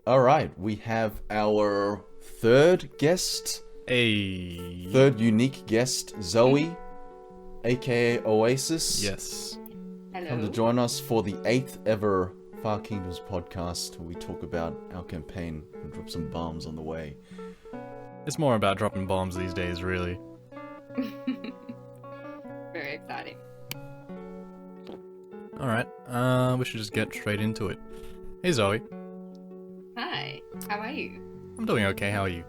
All right, we have our third guest, Hey. third unique guest, Zoe, aka Oasis, Yes. come to Hello. join us for the eighth ever Far Kingdoms podcast, where we talk about our campaign and drop some bombs on the way. It's more about dropping bombs these days, really. Very exciting. Alright, we should just get straight into it. Hey Zoe. Hi. How are you? I'm doing okay, how are you?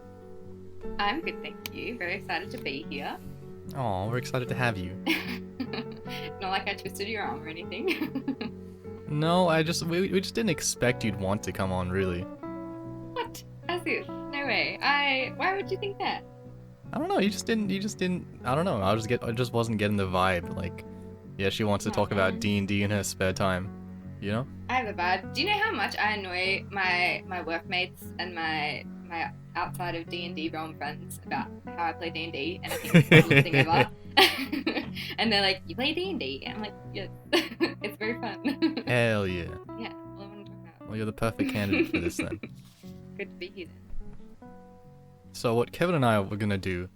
I'm good, thank you. Very excited to be here. Oh, we're excited to have you. Not like I twisted your arm or anything. No, we just didn't expect you'd want to come on, really. What? As if? No way. Why would you think that? I don't know, you just didn't, I don't know, I just wasn't getting the vibe, like, yeah, she wants to Oh, talk about man. D&D in her spare time, you know? I have a bad. Do you know how much I annoy my workmates and my outside of D&D realm friends about how I play D&D, and I think it's the coolest thing ever. And they're like, "You play D&D?" And I'm like, "Yes, it's very fun." Hell yeah. Yeah, all I want to talk about. Well, you're the perfect candidate for this then. Good to be here then. So what Kevin and I were gonna do,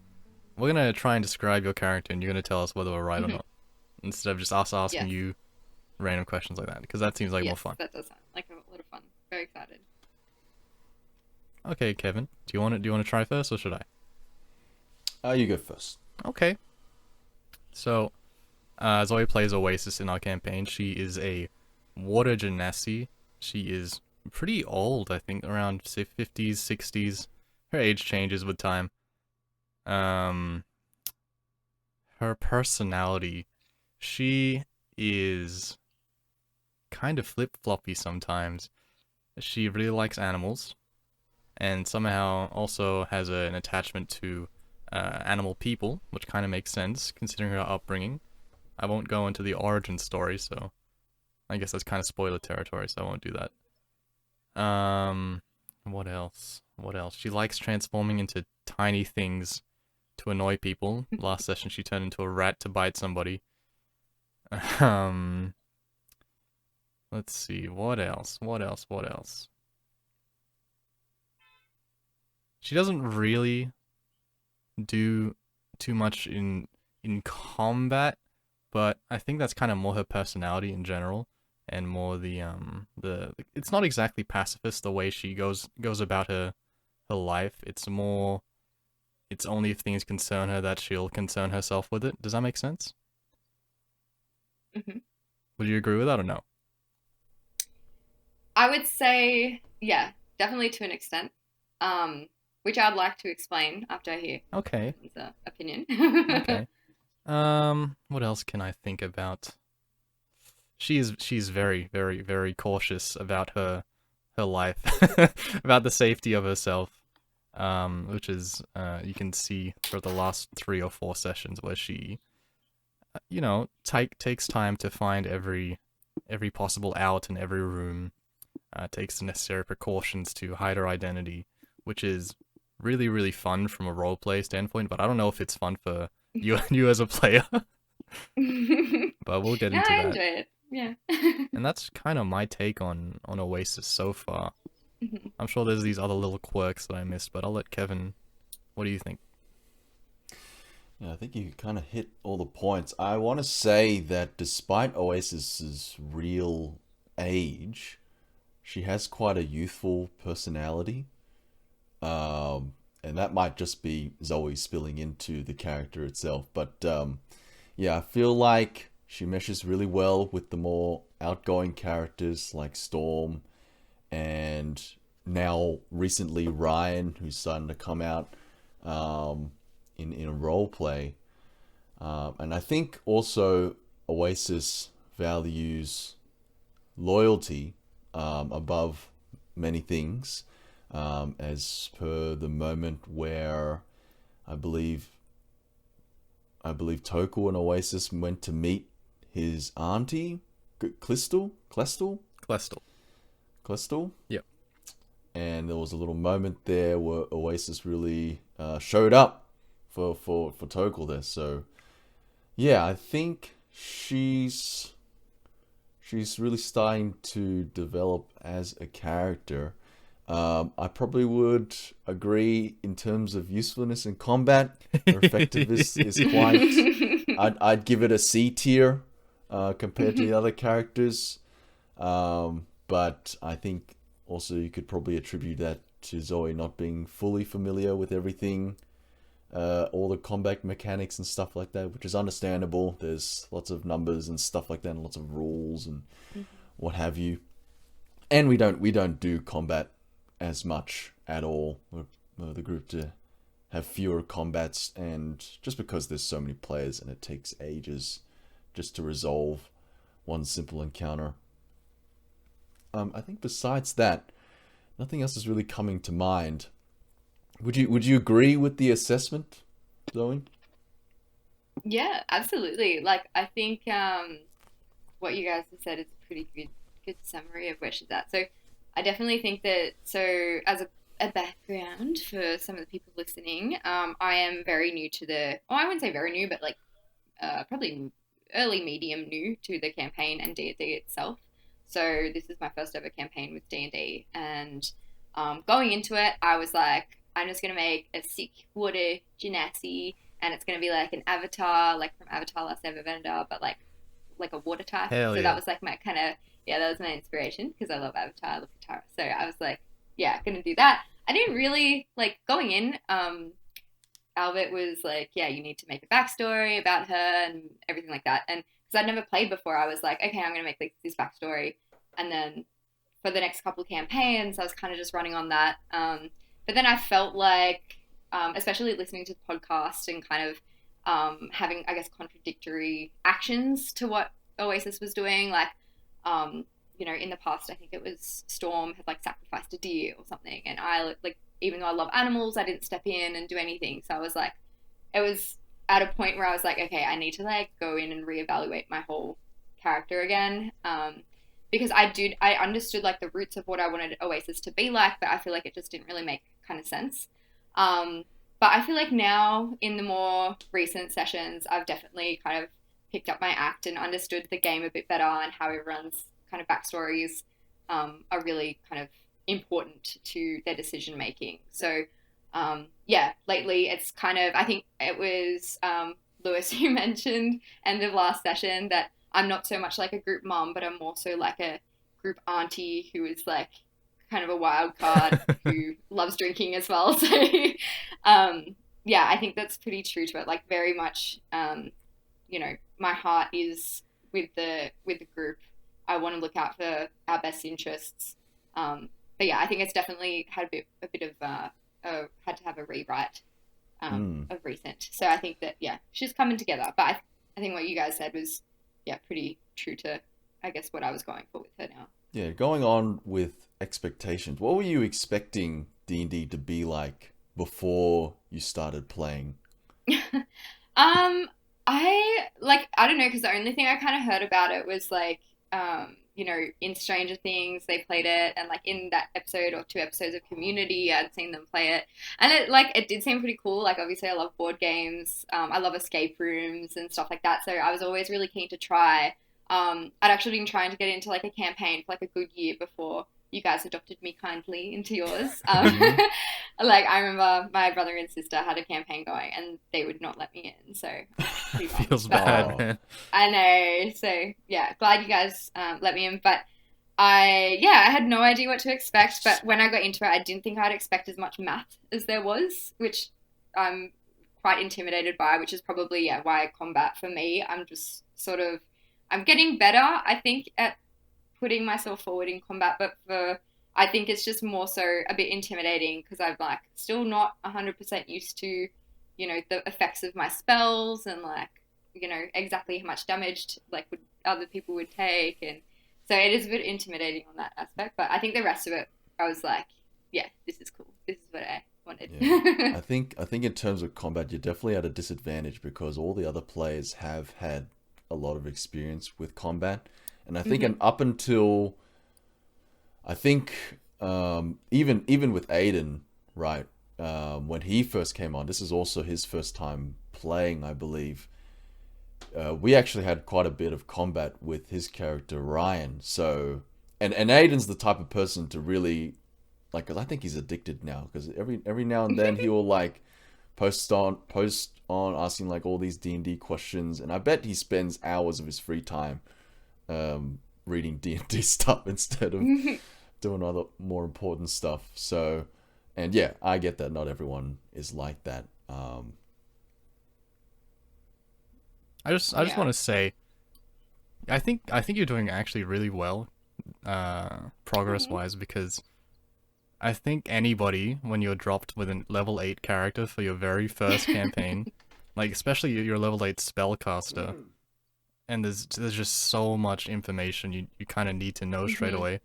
we're gonna try and describe your character, and you're gonna tell us whether we're right or not, instead of just us asking Yes. you random questions like that, because that seems like more Yes, fun. that does sound like a lot of fun. Very excited. Okay, Kevin, do you want to try first, or should I? You go first. Okay. So, Zoe plays Oasis in our campaign. She is a water genasi. She is pretty old, I think, around say 50s, 60s. Her age changes with time. Um, her personality, she is kind of flip-floppy sometimes. She really likes animals, and somehow also has an attachment to animal people, which kind of makes sense considering her upbringing. I won't go into the origin story, so I guess that's kind of spoiler territory, so I won't do that. What else? What else? She likes transforming into tiny things to annoy people. Last session, she turned into a rat to bite somebody. Um, let's see. What else? What else? What else? She doesn't really do too much in combat, but I think that's kind of more her personality in general, and more the it's not exactly pacifist the way she goes about her life. It's more, it's only if things concern her that she'll concern herself with it. Does that make sense? hmm Would you agree with that or no? I would say, yeah, definitely to an extent, which I'd like to explain after I hear Okay, Kevin's opinion. okay. What else can I think about? She's very, very, very cautious about her life, about the safety of herself. Which is you can see for the last 3 or 4 sessions where she, takes time to find every possible out in every room, takes the necessary precautions to hide her identity, which is really, really fun from a roleplay standpoint. But I don't know if it's fun for you as a player. No, But we'll get into I that. enjoy it. Yeah. And that's kind of my take on Oasis so far. Mhm. I'm sure there's these other little quirks that I missed, but I'll let Kevin. What do you think? Yeah, I think you kind of hit all the points. I want to say that despite Oasis's real age, she has quite a youthful personality. And that might just be Zoe spilling into the character itself. But yeah, I feel like she meshes really well with the more outgoing characters like Storm and now recently Ryan, who's starting to come out in a role play. And I think also Oasis values loyalty above many things, as per the moment where I believe I believe Toku and Oasis went to meet his auntie, Klestel. Clistel, Yep. and there was a little moment there where Oasis really showed up for Toku there. So yeah, I think she's really starting to develop as a character. I probably would agree in terms of usefulness in combat. Her effectiveness is quite. I'd give it a C tier compared to the other characters. But I think also you could probably attribute that to Zoe not being fully familiar with everything, all the combat mechanics and stuff like that, which is understandable. There's lots of numbers and stuff like that, and lots of rules and what have you. And we don't do combat as much at all. We're the group to have fewer combats, and just because there's so many players and it takes ages just to resolve one simple encounter. I think besides that, nothing else is really coming to mind. Would you agree with the assessment, Zoe? Yeah, absolutely. Like I think what you guys have said is a pretty good summary of where she's at. So I definitely think that so as a background for some of the people listening, I am very new to the I wouldn't say very new, but like probably early medium new to the campaign and D&D itself. So this is my first ever campaign with D&D, and going into it, I was like, I'm just gonna make a sick water genasi, and it's gonna be like an avatar, like from Avatar: Last Airbender, but like a water type. Hell So yeah. that was like my kind of that was my inspiration because I love Avatar, I love Katara. So I was like, yeah, gonna do that. I didn't really like going in. Albert was like, yeah, you need to make a backstory about her and everything like that. And because I'd never played before, I was like, okay, I'm going to make like, this backstory. And then for the next couple of campaigns, I was kind of just running on that. But then I felt like, especially listening to the podcast and kind of having, I guess, contradictory actions to what Oasis was doing. Like, in the past, I think it was Storm had like sacrificed a deer or something. And I like, even though I love animals, I didn't step in and do anything. So I was like, it was at a point where I was like, okay, I need to like go in and reevaluate my whole character again. Because I understood like the roots of what I wanted Oasis to be like, but I feel like it just didn't really make kind of sense. But I feel like now in the more recent sessions, I've definitely kind of picked up my act and understood the game a bit better and how everyone's kind of backstories are really kind of important to their decision making. So lately it's kind of I think it was Lewis who mentioned end of last session that I'm not so much like a group mom, but I'm more so like a group auntie who is like kind of a wild card who loves drinking as well. So I think that's pretty true to it. Like very much, my heart is with the group. I want to look out for our best interests. But yeah, I think it's definitely had a bit of had to have a rewrite of recent. So I think that she's coming together. But I think what you guys said was pretty true to I guess what I was going for with her now. Yeah, going on with expectations. What were you expecting D&D to be like before you started playing? I don't know because the only thing I kind of heard about it was like in Stranger Things they played it, and like in that episode or two episodes of Community I'd seen them play it, and it did seem pretty cool. Like obviously I love board games, I love escape rooms and stuff like that, so I was always really keen to try. I'd actually been trying to get into like a campaign for like a good year before you guys adopted me kindly into yours. Mhm. Like I remember my brother and sister had a campaign going and they would not let me in, so pretty bummed. Feels But bad, Oh. man. I know, so yeah, glad you guys let me in. But I had no idea what to expect. But when I got into it, I didn't think I'd expect as much math as there was, which I'm quite intimidated by. Which is probably why combat for me, I'm just sort of I'm getting better, I think, at putting myself forward in combat. But I think it's just more so a bit intimidating because I'm like still not 100% used to, the effects of my spells and like exactly how much damage like would other people would take, and so it is a bit intimidating on that aspect. But I think the rest of it, I was like, yeah, this is cool. This is what I wanted. Yeah. I think in terms of combat, you're definitely at a disadvantage because all the other players have had a lot of experience with combat, and I think Mhm. and up until I think even with Aiden, right? When he first came on, this is also his first time playing, I believe. We actually had quite a bit of combat with his character Ryan. So, and Aiden's the type of person to really like, cause I think he's addicted now. Cause every now and then he'll like post on asking like all these D&D questions, and I bet he spends hours of his free time reading D&D stuff instead of doing other more important stuff. So, and yeah, I get that not everyone is like that. I just want to say, I think you're doing actually really well, progress Mhm. wise, because I think anybody, when you're dropped with a level 8 character for your very first campaign, like especially your level 8 spellcaster, and there's just so much information you kind of need to know straight Mhm. away.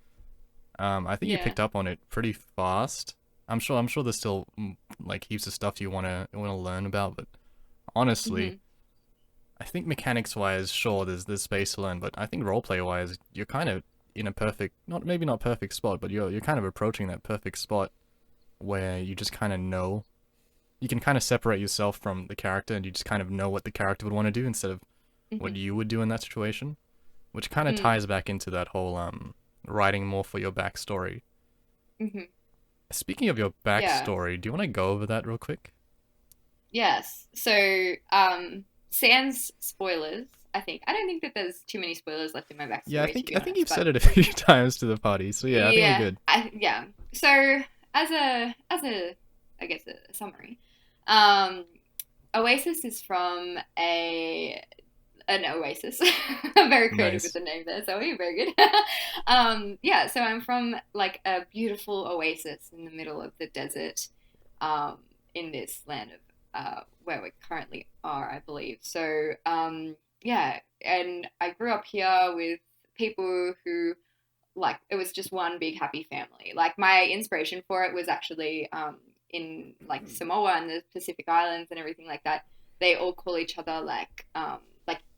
I think you Yeah. picked up on it pretty fast. I'm sure there's still like heaps of stuff you wanna learn about, but honestly, Mhm. I think mechanics wise, sure, there's space to learn, but I think roleplay wise, you're kind of in a perfect, not maybe not perfect spot, but you're kind of approaching that perfect spot where you just kind of know, you can kind of separate yourself from the character, and you just kind of know what the character would want to do instead of what Mhm. you would do in that situation, which kind of Mm. ties back into that whole writing more for your backstory. Mhm. Speaking of your Yeah. backstory, do you want to go over that real quick? Yes. So, sans spoilers, I think. I don't think that there's too many spoilers left in my Yeah, I backstory, to think be I think honest. you've But said it a few times to the party, so yeah, I think we're yeah, good. yeah. So, as a I guess a summary, um, Oasis is from a an oasis. I'm very creative with Nice. the name there, Zoe. Very good. Yeah, so I'm from like a beautiful oasis in the middle of the desert, um, in this land of where we currently are, I believe. So yeah, and I grew up here with people who like it was just one big happy family. Like my inspiration for it was actually in like Samoa and the Pacific Islands and everything like that. They all call each other like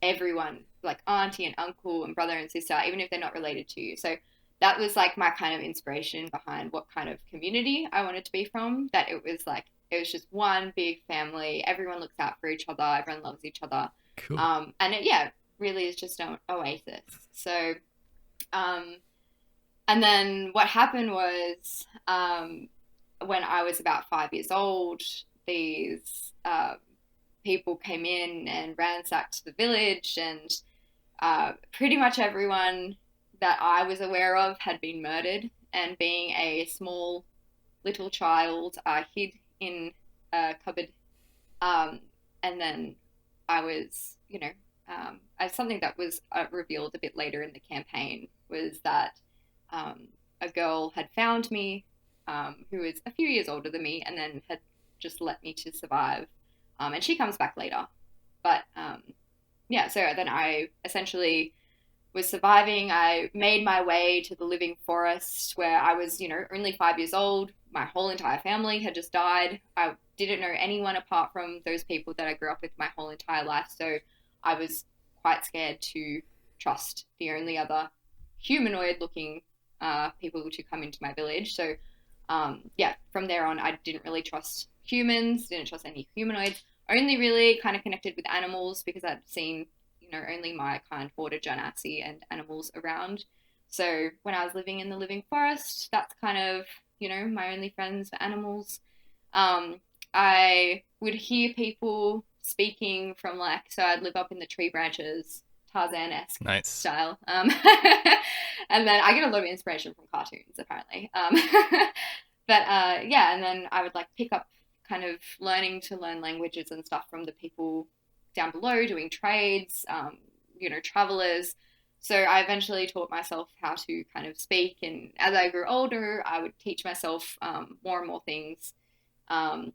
everyone, like auntie and uncle and brother and sister, even if they're not related to you. So that was like my kind of inspiration behind what kind of community I wanted to be from. That it was just one big family. Everyone looks out for each other. Everyone loves each other. Cool. And it, yeah, really is just an oasis. So um, and then what happened was when I was about 5 years old, these people came in and ransacked the village, and pretty much everyone that I was aware of had been murdered. And being a small little child, I hid in a cupboard. Um, and then I was, something that was revealed a bit later in the campaign was that a girl had found me, who was a few years older than me, and then had just let me to survive. And she comes back later. But yeah, so then I essentially was surviving. I made my way to the living forest where I was, only 5 years old. My whole entire family had just died. I didn't know anyone apart from those people that I grew up with my whole entire life. So I was quite scared to trust the only other humanoid looking people to come into my village. So yeah, from there on, I didn't really trust humans, didn't trust any humanoids. Only really kind of connected with animals because I'd seen, only my kind border genasi and animals around. So when I was living in the living forest, that's kind of, my only friends were animals. Um, I would hear people speaking from so I'd live up in the tree branches, Tarzan-esque Nice. style. And then I get a lot of inspiration from cartoons, apparently. But yeah, and then I would like pick up kind of learning to learn languages and stuff from the people down below doing trades, travelers. So I eventually taught myself how to kind of speak, and as I grew older, I would teach myself more and more things. Um,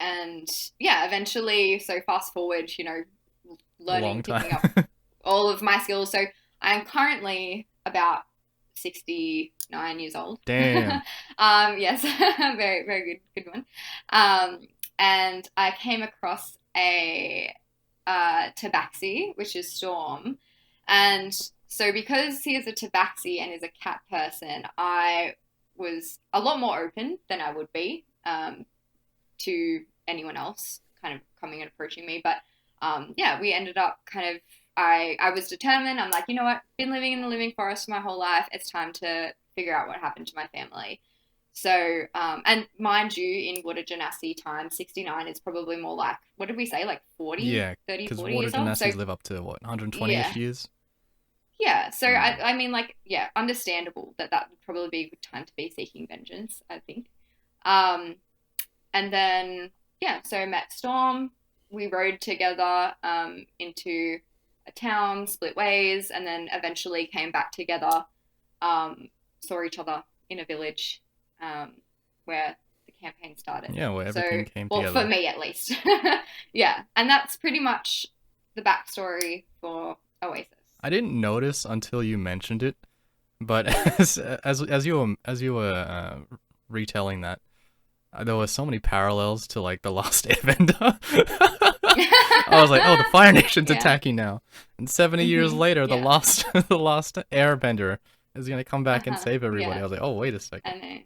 and yeah, eventually, so fast forward, A long learning, time. picking up all of my skills. So I'm currently about 69 years old. Damn. Yes, very, very good one. Um, and I came across a tabaxi, which is Storm. And so because he is a tabaxi and is a cat person, I was a lot more open than I would be to anyone else kind of coming and approaching me. But yeah, we ended up kind of, I was determined. I'm like, you know what? Been living in the living forest my whole life. It's time to figure out what happened to my family. So, and mind you, in water genasi time, 69 is probably more like, what did we say, like 40, Yeah, 30, because 40 water years old? So, gymnastics live up to what, 120-ish yeah, years? yeah. So, Mm. I mean, like, yeah, understandable that that would probably be a good time to be seeking vengeance, I think. Um, and then, yeah, so met Storm. We rode together into a town, split ways, and then eventually came back together, saw each other in a village um, where the campaign started. Yeah, where So, everything came well, for together. me at least. Yeah, and that's pretty much the backstory for Oasis. I didn't notice until you mentioned it, but as you were retelling that, there were so many parallels to like the Last Airbender. I was like, oh, the Fire Nation's Yeah. attacking now, and 70 years later, the Yeah. last the last Airbender is gonna come back and Uh-huh. save everybody. Yeah. I was like, oh, wait a second. I know.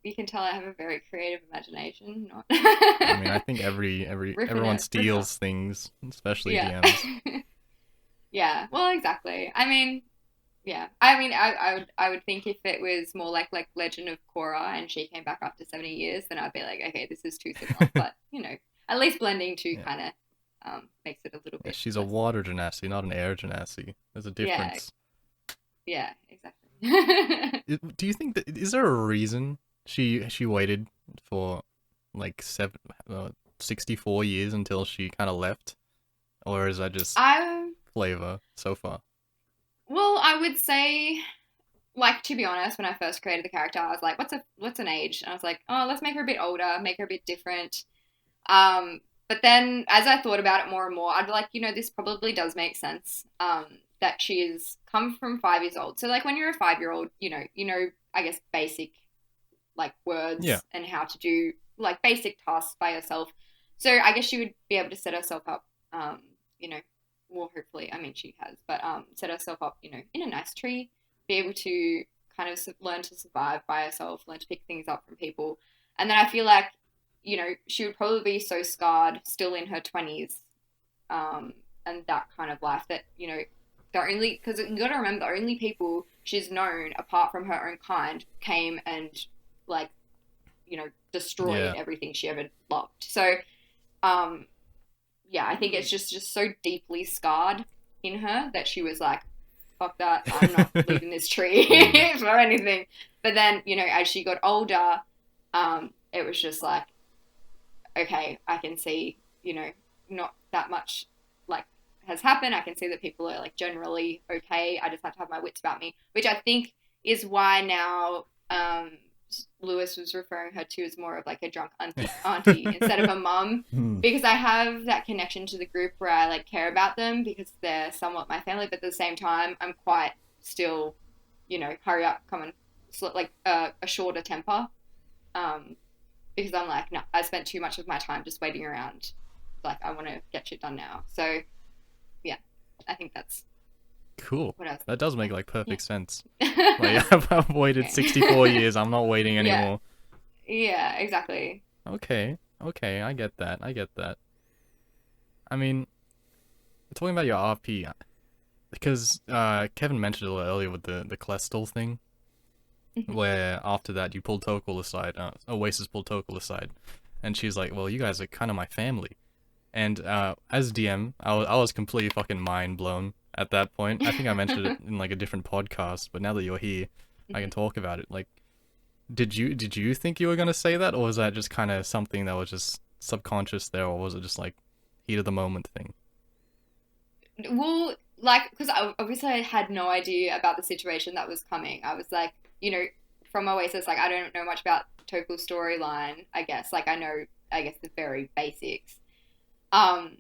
You can tell I have a very creative imagination. Not I mean, I think everyone ripping off. steals things, especially Yeah. DMs. Yeah. Well, exactly. I mean, yeah. I mean, I would think if it was more like Legend of Korra and she came back after 70 years, then I'd be like, okay, this is too similar. But at least blending two Yeah. kind of makes it a little Yeah, bit she's a less. water genasi, not an air genasi. There's a Yeah. difference. Yeah. Exactly. Do you think that is there a reason she waited for like 64 years until she kind of left, or is that just I flavor so far? well, I would say, like, to be honest, when I first created the character, I was like, what's an age? And I was like, oh, let's make her a bit older, make her a bit different. But then as I thought about it more and more, I'd be like, this probably does make sense. That she has come from 5 years old. So like when you're a 5-year old, I guess basic like Yeah. words and how to do like basic tasks by yourself. So I guess she would be able to set herself up, you know, well, hopefully, I mean, she has, but set herself up, in a nice tree, be able to kind of learn to survive by herself, learn to pick things up from people. And then I feel like, she would probably be so scarred still in her 20s, and that kind of life that, the only, because you got to remember, the only people she's known apart from her own kind came and, like, destroyed Yeah. everything she ever loved. So, um, yeah, I think it's just so deeply scarred in her that she was like, fuck that, I'm not leaving this tree for anything. But then, as she got older, it was just like, okay, I can see, not that much like has happened. I can see that people are like generally okay. I just have to have my wits about me, which I think is why now Lewis was referring her to as more of like a drunk auntie instead of a mum, because I have that connection to the group where I like care about them because they're somewhat my family, but at the same time I'm quite still, hurry up, come on, like a shorter temper, because I'm like, no, I spent too much of my time just waiting around. Like I want to get shit done now. So yeah, I think that's Cool. what I was. That does make like perfect sense. Yeah. Like I've waited Okay. 64 years. I'm not waiting anymore. Yeah, exactly. Okay. Okay, I get that. I get that. I mean, talking about your RP, because Kevin mentioned it a little earlier with the Klestal thing, where after that you pulled Tokul aside, Oasis pulled Tokul aside, and she's like, well, you guys are kind of my family. And as DM, I was completely fucking mind blown at that point. I think I mentioned it in like a different podcast, but now that you're here, I can talk about it. Like, did you think you were gonna say that, or was that just kind of something that was just subconscious there, or was it just like heat of the moment thing? Well, like, because obviously I had no idea about the situation that was coming. I was like, from Oasis, like, I don't know much about Tokul's storyline, I guess. Like, I guess, the very basics. Um,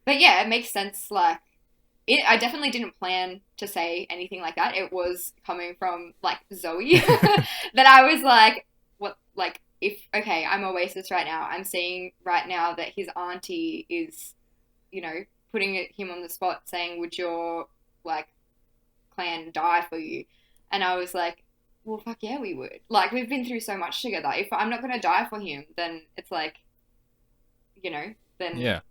but yeah, it makes sense. Like, I definitely didn't plan to say anything like that. It was coming from, like, Zoe that I was like, what, like, okay, I'm Oasis right now. I'm seeing right now that his auntie is, putting him on the spot saying, would your, like, clan die for you? And I was like, well, fuck yeah, we would. Like, we've been through so much together. If I'm not going to die for him, then it's like, then Yeah.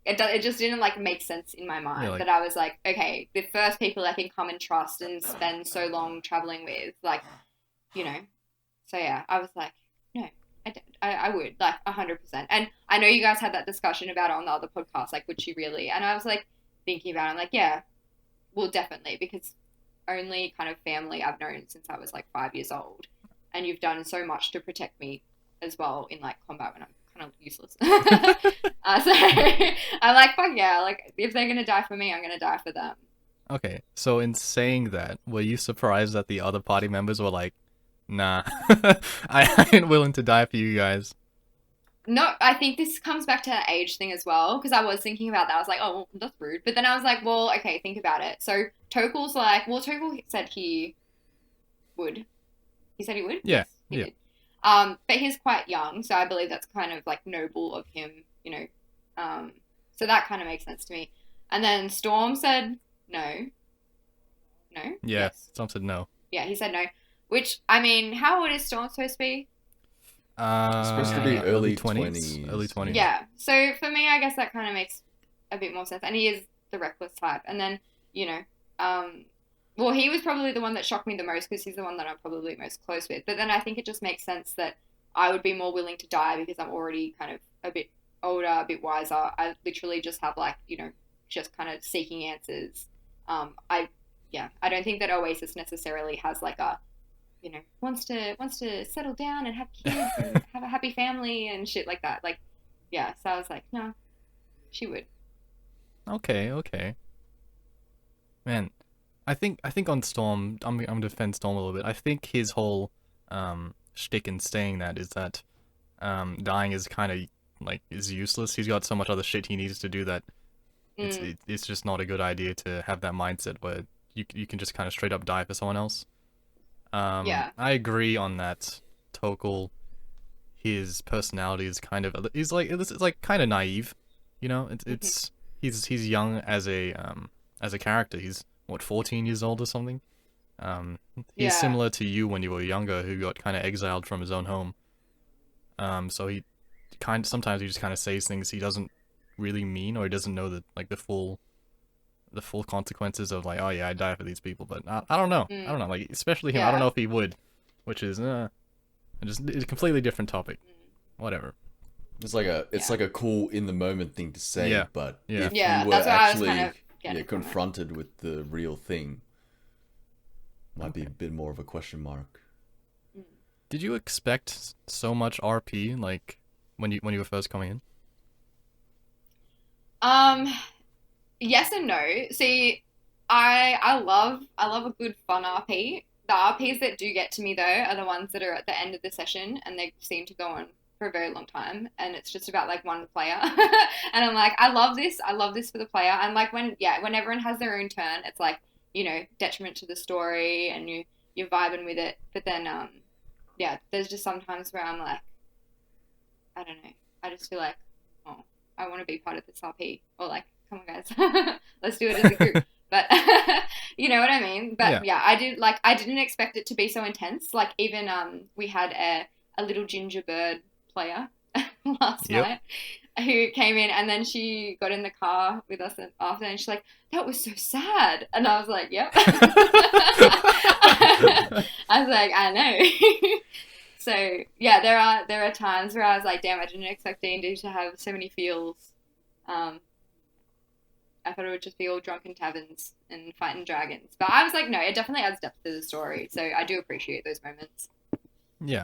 it just didn't, like, make sense in my mind. Yeah, like- That I was like, okay, the first people I can come and trust and spend so long traveling with, like, so So yeah, I was like, no, I would like 100%. And I know you guys had that discussion about it on the other podcast, like, would she really? And I was like thinking about it, I'm like, yeah, well, definitely, because only kind of family I've known since I was like 5 years old, and you've done so much to protect me as well in like combat when I'm kind of useless. So I'm like, fuck yeah, like if they're gonna die for me, I'm gonna die for them. Okay, so in saying that, were you surprised that the other party members were like, nah, I ain't willing to die for you guys? No, I think this comes back to that age thing as well, because I was thinking about that. I was like, oh, well, that's rude. But then I was like, well, okay, think about it. So Tokel's like, well, Tokel said he would. He said he would? Yeah, Yes, he yeah. did. But he's quite young, so I believe that's kind of like noble of him, you know. So that kind of makes sense to me. And then Storm said no. No? Yeah, Yes. some said no. Yeah, he said no. Which, I mean, how old is Storm supposed to be? Supposed to be early twenties, 20s. early 20s. Yeah. So for me, I guess that kind of makes a bit more sense. And he is the reckless type. And then, you know, well, he was probably the one that shocked me the most because he's the one that I'm probably most close with. But then I think it just makes sense that I would be more willing to die because I'm already kind of a bit older, a bit wiser. I literally just have like, you know, just kind of seeking answers. I don't think that Oasis necessarily has like a, you know, wants to settle down and have kids and have a happy family and shit like that. Like, yeah. So I was like, no, she would. Okay. Man, I think on Storm, I'm gonna defend Storm a little bit. I think his whole shtick in saying that is that dying is kind of like is useless. He's got so much other shit he needs to do that it's just not a good idea to have that mindset where you can just kind of straight up die for someone else. Yeah. I agree on that. Tokel, his personality is kind of it's like kind of naive, you know. It's he's young as a character. He's what 14 years old or something. He's Yeah. similar to you when you were younger, who got kind of exiled from his own home. So he sometimes he just kind of says things he doesn't really mean, or he doesn't know the full consequences of like, oh yeah, I die for these people. But I don't know. I don't know. Like especially him. I don't know Yeah. if he would, which is just it's a completely different topic. Whatever. It's like a cool in the moment thing to say, Yeah. but Yeah. if Yeah, you were that's what I was actually kind of getting from it. confronted with the real thing, might be a bit more of a question mark. Did you expect so much RP like when you were first coming in? Yes and no. See, I love a good fun RP. The RPs that do get to me though are the ones that are at the end of the session and they seem to go on for a very long time and it's just about like one player. And I'm like, I love this. I love this for the player. And like when everyone has their own turn, it's like, you know, detriment to the story and you're vibing with it. But then yeah, there's just sometimes where I'm like, I don't know. I just feel like, oh, I want to be part of this RP. Or like, come on guys, let's do it as a group. But you know what I mean? But yeah, I didn't expect it to be so intense. Like even we had a little ginger bird player last Yep. night who came in and then she got in the car with us after and she's like, that was so sad. And I was like, yep. I was like, I know. So yeah, there are times where I was like, damn, I didn't expect D&D to have so many feels. I thought it would just be all drunken taverns and fighting dragons. But I was like, no, it definitely adds depth to the story. So I do appreciate those moments. Yeah.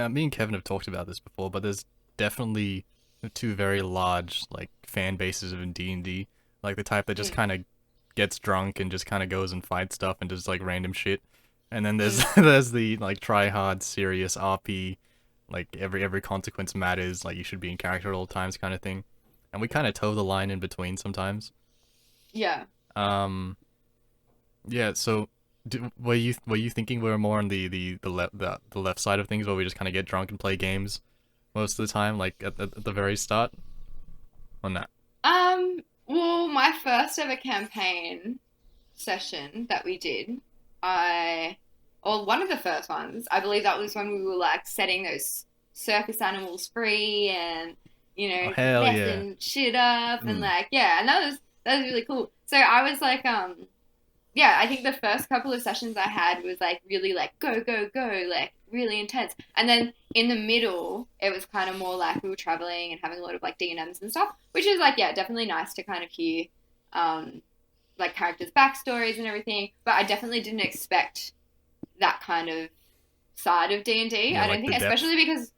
Me and Kevin have talked about this before, but there's definitely two very large like fan bases of D&D, like the type that just kind of gets drunk and just kind of goes and fights stuff and does like random shit. And then there's there's the like try hard serious RP, like every consequence matters, like you should be in character at all times kind of thing. And we kind of toe the line in between sometimes. Yeah. Yeah, so were you thinking we were more on the left side of things where we just kind of get drunk and play games most of the time, like at the very start? Or not? Well, my first ever campaign session that we did, or one of the first ones, I believe that was when we were like setting those circus animals free and, you know, Oh, hell yeah. messing shit up and like, yeah, and that was really cool. So I was like, yeah, I think the first couple of sessions I had was like really like go, go, go, like really intense. And then in the middle, it was kind of more like we were traveling and having a lot of like D&Ms and stuff, which is like, yeah, definitely nice to kind of hear um, like characters' backstories and everything. But I definitely didn't expect that kind of side of D&D. Yeah, I don't like the think, depth. especially because,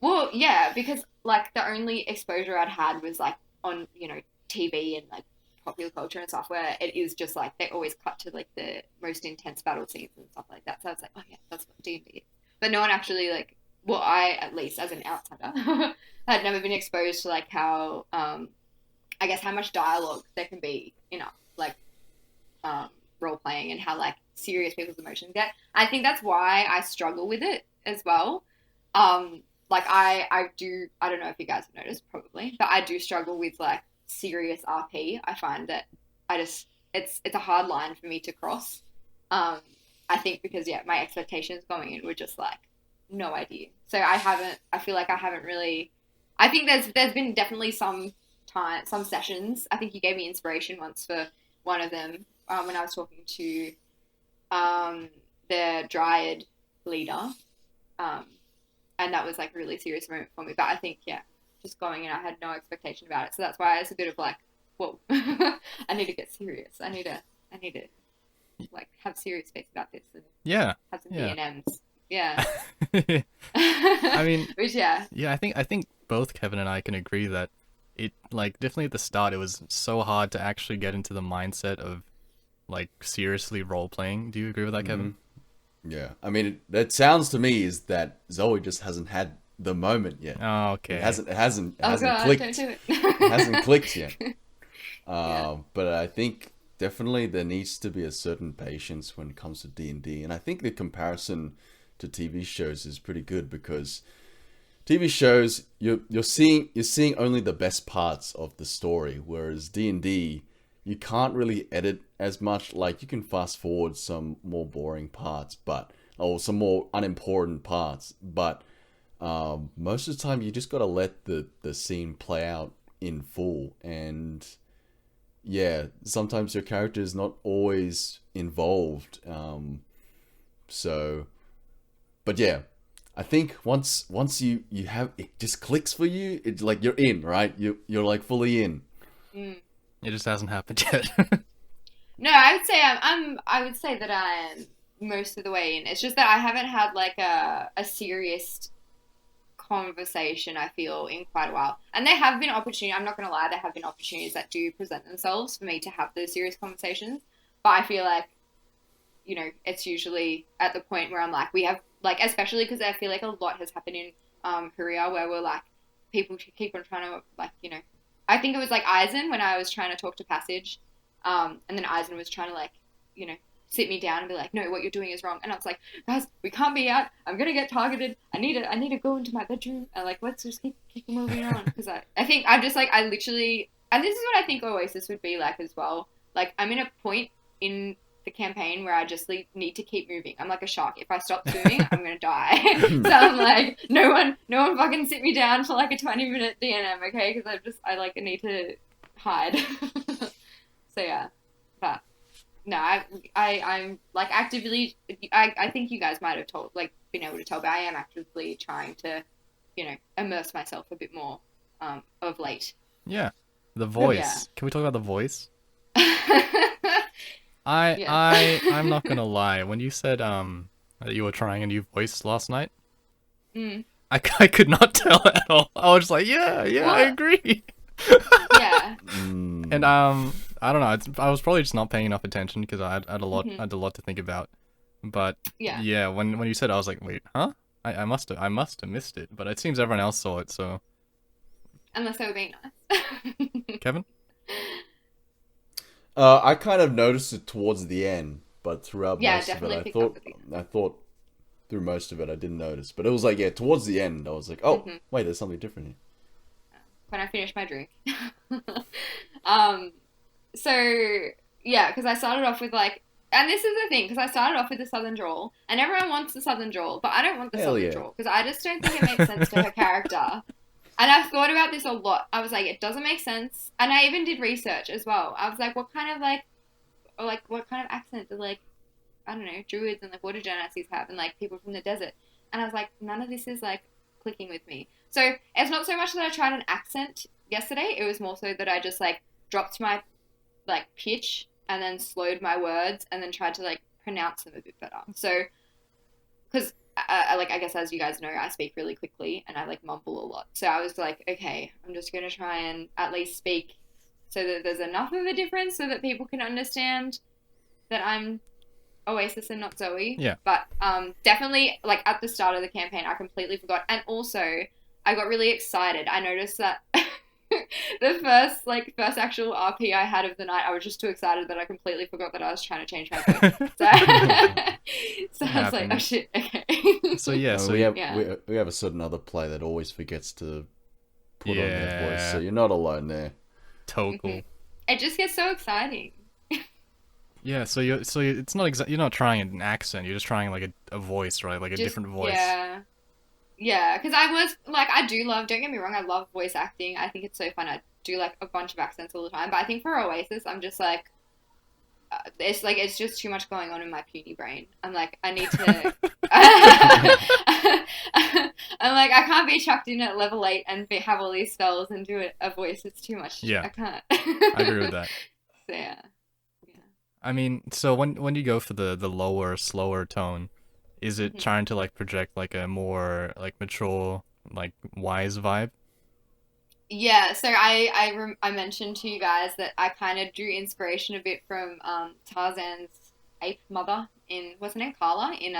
well, yeah, because like the only exposure I'd had was like on, TV and like popular culture and stuff where it is just like they always cut to like the most intense battle scenes and stuff like that. So I was like, oh yeah, that's what D&D is. But no one actually like, well, I at least as an outsider had never been exposed to like how I guess how much dialogue there can be in like um, role playing and how like serious people's emotions get. I think that's why I struggle with it as well. Like I don't know if you guys have noticed probably, but I do struggle with like serious RP. I find that I just it's a hard line for me to cross. Um, I think because yeah, my expectations going in were just like no idea. So I feel like I haven't really. I think there's been definitely some sessions. I think you gave me inspiration once for one of them when I was talking to the Dryad leader, um, and that was like a really serious moment for me. But I think yeah, just going in, I had no expectation about it, so that's why it's a bit of like, whoa, I need to get serious. I need to like have serious face about this and Yeah, have some yeah. D&Ms. Yeah. I mean, Which yeah. yeah, I think both Kevin and I can agree that it like definitely at the start it was so hard to actually get into the mindset of like seriously role playing. Do you agree with that, Hmm. Kevin? Yeah, I mean, that sounds to me is that Zoe just hasn't had the moment yet. Oh, It okay. hasn't, it hasn't, it Oh hasn't god, don't clicked. do It hasn't it. clicked yet. Yeah. But I think definitely there needs to be a certain patience when it comes to D&D, and I think the comparison to TV shows is pretty good because TV shows you're seeing only the best parts of the story, whereas D&D you can't really edit as much. Like you can fast forward some more boring parts, but or some more unimportant parts, but most of the time you just gotta let the scene play out in full. And yeah, sometimes your character is not always involved. So, but yeah, I think once you have it just clicks for you, it's like you're in, right? You're like fully in. Mm. It just hasn't happened yet. No, I would say I would say that I'm most of the way in. It's just that I haven't had like a serious conversation, I feel, in quite a while. And there have been opportunities, I'm not going to lie, there have been opportunities that do present themselves for me to have those serious conversations. But I feel like, it's usually at the point where I'm like, we have, like, especially because I feel like a lot has happened in Huria where we're like, people keep on trying to, like, I think it was like Eisen when I was trying to talk to Passage. And then Eisen was trying to, like, you know, sit me down and be like, no, what you're doing is wrong. And I was like, guys, we can't be out. I'm gonna get targeted. I need to go into my bedroom. And like, let's just keep moving on. Because I think I'm just like, I literally, and this is what I think Oasis would be like as well. Like, I'm in a point in the campaign where I just need to keep moving. I'm like a shark. If I stop swimming, I'm gonna die. So I'm like, no one fucking sit me down for like a 20-minute DNM, okay? Because I like need to hide. So yeah, but no, I'm like actively. I think you guys might have been able to tell, but I am actively trying to, immerse myself a bit more, of late. Yeah, the Yeah. voice. Can we talk about the voice? Yeah. I'm not gonna lie. When you said that you were trying a new voice last night, Mm. I could not tell at all. I was just like, yeah, I What? agree. Yeah. Mm. And I don't know. I was probably just not paying enough attention because I Hmm. had a lot to think about. But Yeah. yeah, when you said, it, I was like, wait, huh? I must have missed it. But it seems everyone else saw it. So Unless they were being nice. Kevin, I kind of noticed it towards the end, but throughout Yeah, most of it, definitely picked up with you. I thought through most of it I didn't notice. But it was like, yeah, towards the end I was like, oh Hmm. wait, there's something different here. When I finish my drink. um, so yeah, because I started off with like, and this is the thing, because I started off with the Southern drawl, and everyone wants the Southern drawl, but I don't want the Hell Southern yeah. drawl because I just don't think it makes sense to her character. And I've thought about this a lot. I was like, it doesn't make sense, and I even did research as well. I was like, what kind of like, or like, what kind of accent does like I don't know, druids and like water genasies have, and like people from the desert. And I was like, none of this is like clicking with me. So it's not so much that I tried an accent yesterday. It was more so that I just like dropped my like pitch and then slowed my words and then tried to like pronounce them a bit better. So because like I guess as you guys know, I speak really quickly and I like mumble a lot. So I was like, okay, I'm just gonna try and at least speak so that there's enough of a difference so that people can understand that I'm Oasis and not Zoe. Yeah. But definitely like at the start of the campaign, I completely forgot, and also I got really excited. I noticed that. The first actual RP I had of the night, I was just too excited that I completely forgot that I was trying to change my voice. So, so I was like, oh shit, okay. So yeah, so we have a certain other player that always forgets to put on their voice, so Yeah. you're not alone there. Total. It just gets so exciting. Yeah, so it's not you're not trying an accent. You're just trying like a voice, right? Like a different voice. Yeah, because I was like, I do love. Don't get me wrong, I love voice acting. I think it's so fun. I do like a bunch of accents all the time. But I think for Oasis, I'm just like, it's just too much going on in my puny brain. I'm like, I need to. I'm like, I can't be chucked in at level 8 and have all these spells and do a voice. It's too much. Yeah. I can't. I agree with that. So yeah. I mean, so when you go for the lower, slower tone, is it trying to like project like a more like mature, like wise vibe? Yeah, so I mentioned to you guys that I kind of drew inspiration a bit from Tarzan's ape mother in what's her name, Carla in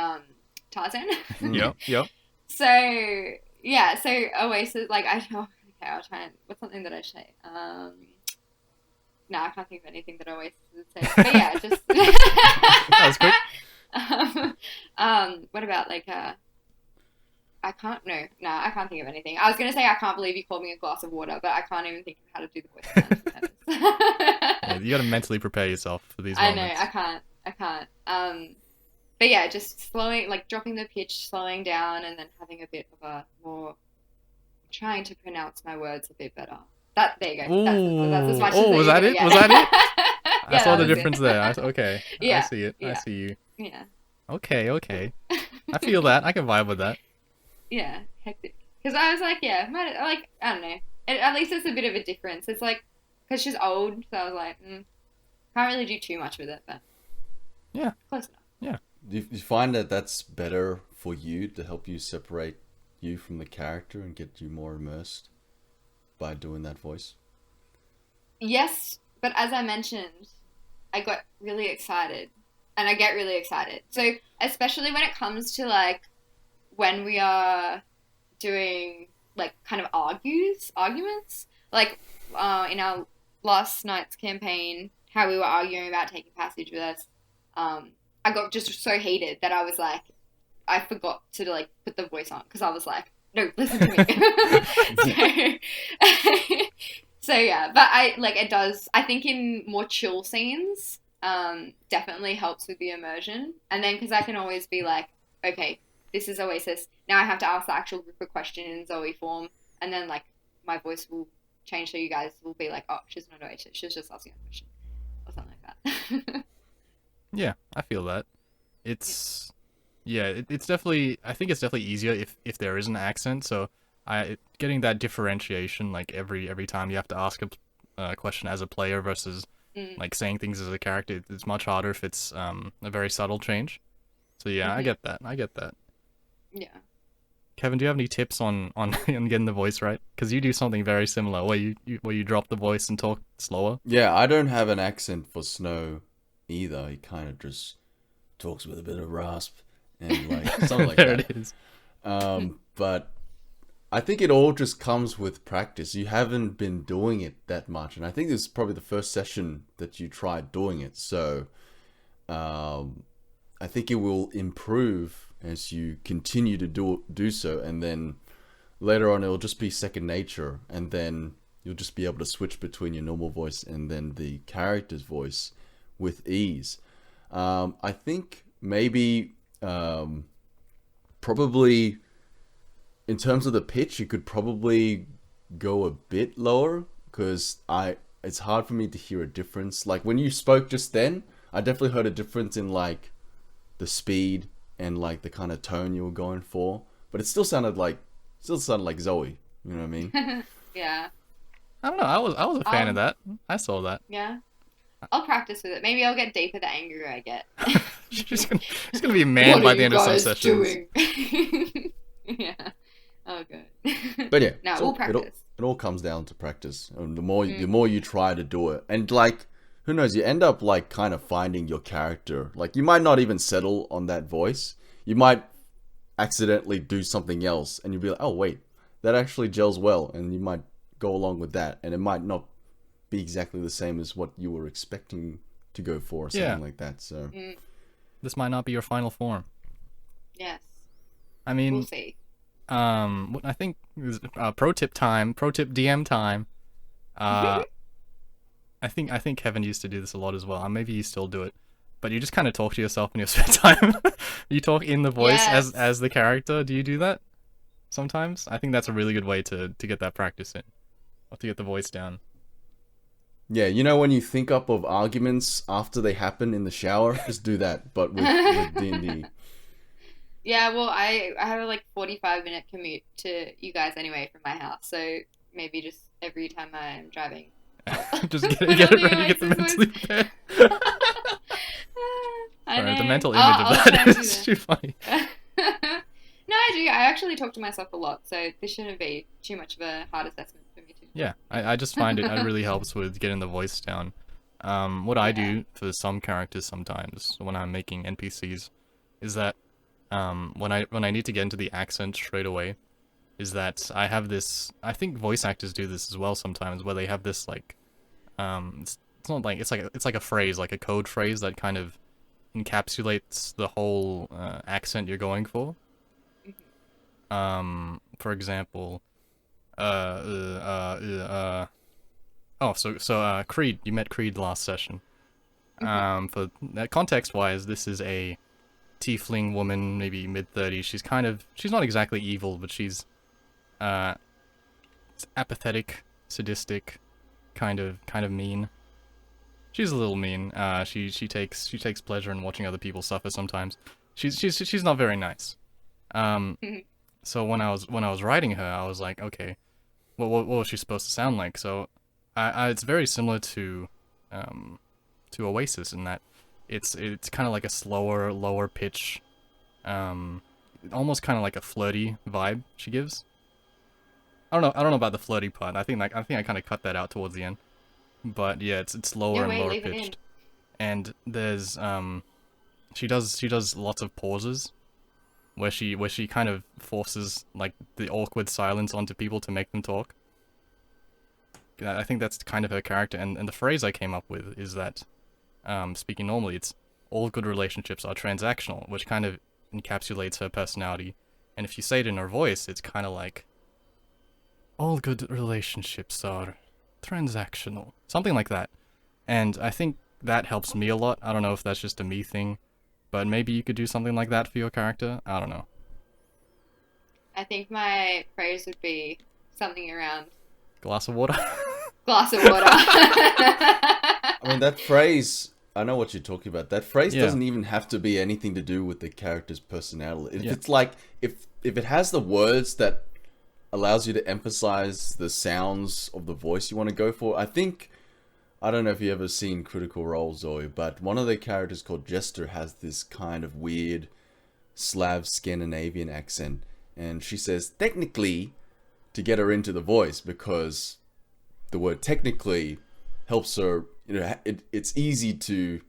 Tarzan. Yep. So yeah, so Oasis like okay, I'll try and what's something that I say. No, I can't think of anything that Oasis would say. But yeah, just That was quick. What about like I can't I can't think of anything. I was gonna say I can't believe you called me a glass of water, but I can't even think of how to do the voice. Yeah, you gotta mentally prepare yourself for these moments. I know, I can't. But yeah, just slowing, like dropping the pitch, slowing down, and then having a bit of a more trying to pronounce my words a bit better. There you go. That's as much as was that it? Yeah. Was that it? Yeah, I saw the that was difference it. there. Okay. Yeah, I see it. I yeah. see you. Yeah. Okay. I feel that. I can vibe with that. Yeah, hectic. Because I was like, yeah, I don't know. At least it's a bit of a difference. It's like, because she's old, so I was like, can't really do too much with it, but yeah, close enough. Yeah. Do you find that that's better for you to help you separate you from the character and get you more immersed by doing that voice? Yes, but as I mentioned, I got really excited, and I get really excited. So especially when it comes to like when we are doing like kind of arguments, like in our last night's campaign, how we were arguing about taking passage with us. I got just so heated that I was like, I forgot to like put the voice on because I was like, no, listen to me. So yeah, but it does. I think in more chill scenes, definitely helps with the immersion. And then because I can always be like, okay, this is Oasis. Now I have to ask the actual group a question in Zoe form, and then like my voice will change so you guys will be like, oh, she's not Oasis. She's just asking a question or something like that. Yeah, I feel that. It's it's definitely. I think it's definitely easier if there is an accent. So getting that differentiation like every time you have to ask a question as a player versus like saying things as a character, it's much harder if it's a very subtle change. So yeah, I get that. Yeah. Kevin, do you have any tips on getting the voice right? Because you do something very similar, where you drop the voice and talk slower. Yeah, I don't have an accent for Snow either. He kind of just talks with a bit of rasp and like something like there that. it is. But I think it all just comes with practice. You haven't been doing it that much, and I think this is probably the first session that you tried doing it. So I think it will improve as you continue to do so, and then later on it'll just be second nature, and then you'll just be able to switch between your normal voice and then the character's voice with ease. I think maybe probably in terms of the pitch, you could probably go a bit lower, because it's hard for me to hear a difference. Like when you spoke just then, I definitely heard a difference in like the speed and like the kind of tone you were going for, but it still sounded like Zoe. You know what I mean? Yeah. I don't know. I was a fan of that. I saw that. Yeah. I'll practice with it. Maybe I'll get deeper the angrier I get. she's gonna be a man by the end of some sessions. Doing? Yeah. Oh, good. But yeah, No, we'll practice. It all comes down to practice. And the more you try to do it, and like, who knows, you end up like kind of finding your character. Like, you might not even settle on that voice. You might accidentally do something else, and you'll be like, oh wait, that actually gels well, and you might go along with that, and it might not be exactly the same as what you were expecting to go for, or something like that. So this might not be your final form. Yes. I mean, we'll see. What I think is pro tip DM time. I think Kevin used to do this a lot as well. Maybe you still do it, but you just kind of talk to yourself in your spare time. You talk in the voice as the character. Do you do that sometimes? I think that's a really good way to get that practice in, or to get the voice down. Yeah, you know when you think up of arguments after they happen in the shower, just do that, but with D&D. Yeah, well, I have a like 45-minute commute to you guys anyway from my house, so maybe just every time I'm driving. Just get it ready, get the mentally prepared. Sorry, the mental image of that is too funny. No, I do. I actually talk to myself a lot, so this shouldn't be too much of a hard assessment for me to. Yeah, I just find it really helps with getting the voice down. What I do for some characters sometimes when I'm making NPCs is that when I need to get into the accent straight away, is that I have this. I think voice actors do this as well sometimes, where they have this like, it's not like it's like a phrase, like a code phrase that kind of encapsulates the whole accent you're going for. For example, Creed, you met Creed last session. For that context-wise, this is a tiefling woman, maybe mid-30s. She's not exactly evil, but she's apathetic, sadistic, kind of mean. She's a little mean. She takes pleasure in watching other people suffer sometimes. She's not very nice. So when I was writing her, I was like, okay, what was she supposed to sound like? So it's very similar to Oasis in that it's kind of like a slower, lower pitch, almost kind of like a flirty vibe she gives. I don't know about the flirty part. I think I kind of cut that out towards the end. But yeah, it's lower and lower pitched. And there's she does lots of pauses where she kind of forces like the awkward silence onto people to make them talk. I think that's kind of her character, and the phrase I came up with is that speaking normally, it's all good relationships are transactional, which kind of encapsulates her personality. And if you say it in her voice, it's kind of like all good relationships are transactional, something like that. And I think that helps me a lot. I don't know if that's just a me thing, but maybe you could do something like that for your character. I don't know. I think my phrase would be something around glass of water. Glass of water. I mean, that phrase, I know what you're talking about. That phrase doesn't even have to be anything to do with the character's personality. If it's like, if it has the words that allows you to emphasize the sounds of the voice you want to go for. I don't know if you ever seen Critical Role, Zoe, but one of the characters called Jester has this kind of weird Slav Scandinavian accent, and she says technically to get her into the voice, because the word technically helps her, it's easy to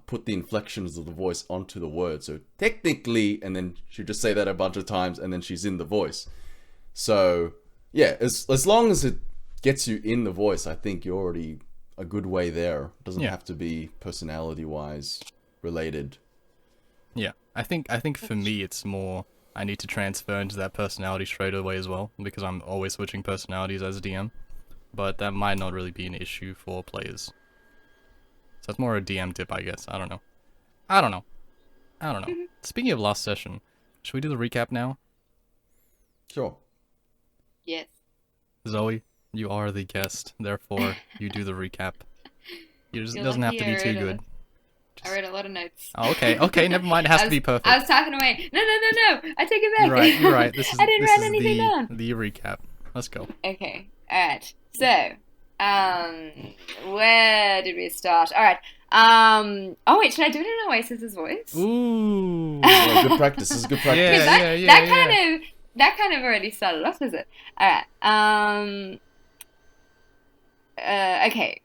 put the inflections of the voice onto the word. So technically, and then she'll just say that a bunch of times, and then she's in the voice. So, yeah, as long as it gets you in the voice, I think you're already a good way there. It doesn't have to be personality-wise related. Yeah, I think for me it's more I need to transfer into that personality straight away as well, because I'm always switching personalities as a DM. But that might not really be an issue for players. So it's more a DM tip, I guess. I don't know. Speaking of last session, should we do the recap now? Sure. Yes. Zoe, you are the guest, therefore you do the recap. It doesn't have to be too good. I wrote a lot of notes. Oh, okay, never mind. It has to be perfect. I was typing away. No. I take it back. You're right. This is I didn't this write is anything down. the recap. Let's go. Okay. All right. So, where did we start? All right. Oh wait, should I do it in Oasis's voice? Ooh. Yeah, good practice. This is good practice. That kind of already started off, is it? All right. Okay.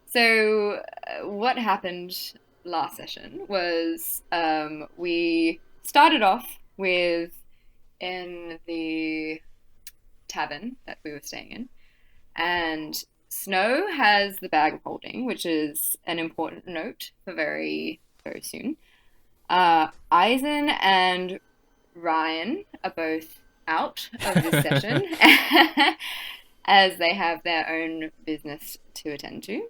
So what happened last session was we started off with in the tavern that we were staying in, and Snow has the bag of holding, which is an important note for very, very soon. Eisen and Ryan are both out of this session as they have their own business to attend to.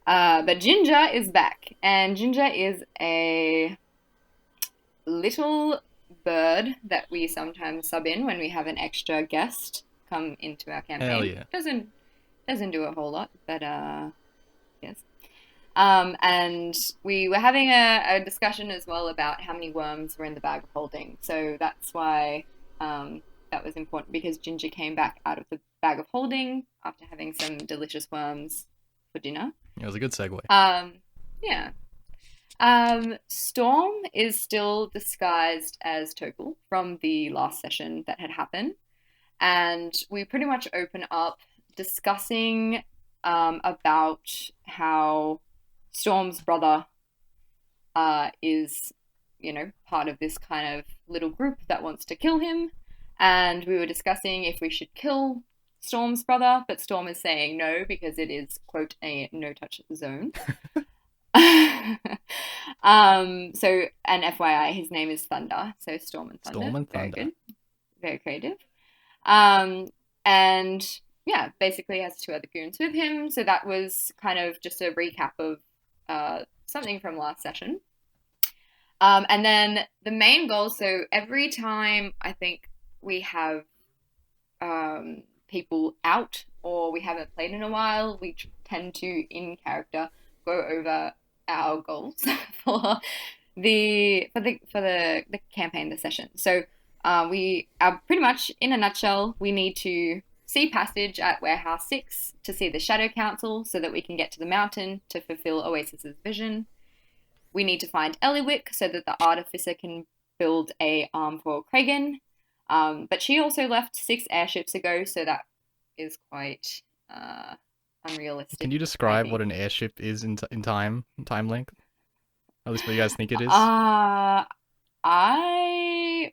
But Ginger is back, and Ginger is a little bird that we sometimes sub in when we have an extra guest come into our campaign. Hell yeah. Doesn't do a whole lot, but yes. And we were having a discussion as well about how many worms were in the bag of holding. So that's why that was important, because Ginger came back out of the bag of holding after having some delicious worms for dinner. It was a good segue. Yeah. Storm is still disguised as Topol from the last session that had happened. And we pretty much open up discussing about how Storm's brother is, part of this kind of little group that wants to kill him. And we were discussing if we should kill Storm's brother, but Storm is saying no because it is, quote, a no-touch zone. So, and FYI, his name is Thunder. So Storm and Thunder. Storm and Very Thunder. good. Very creative. And yeah, basically has two other goons with him. So that was kind of just a recap of something from last session. And then the main goal, so every time I think we have people out or we haven't played in a while, we tend to, in character, go over our goals for the campaign, the session. So we are pretty much, in a nutshell, we need to see passage at Warehouse 6 to see the Shadow Council so that we can get to the mountain to fulfill Oasis's vision. We need to find Eliwick so that the Artificer can build a arm for Kragan. But she also left 6 airships ago, so that is quite unrealistic. Can you describe what an airship is in time length? At least what you guys think it is? What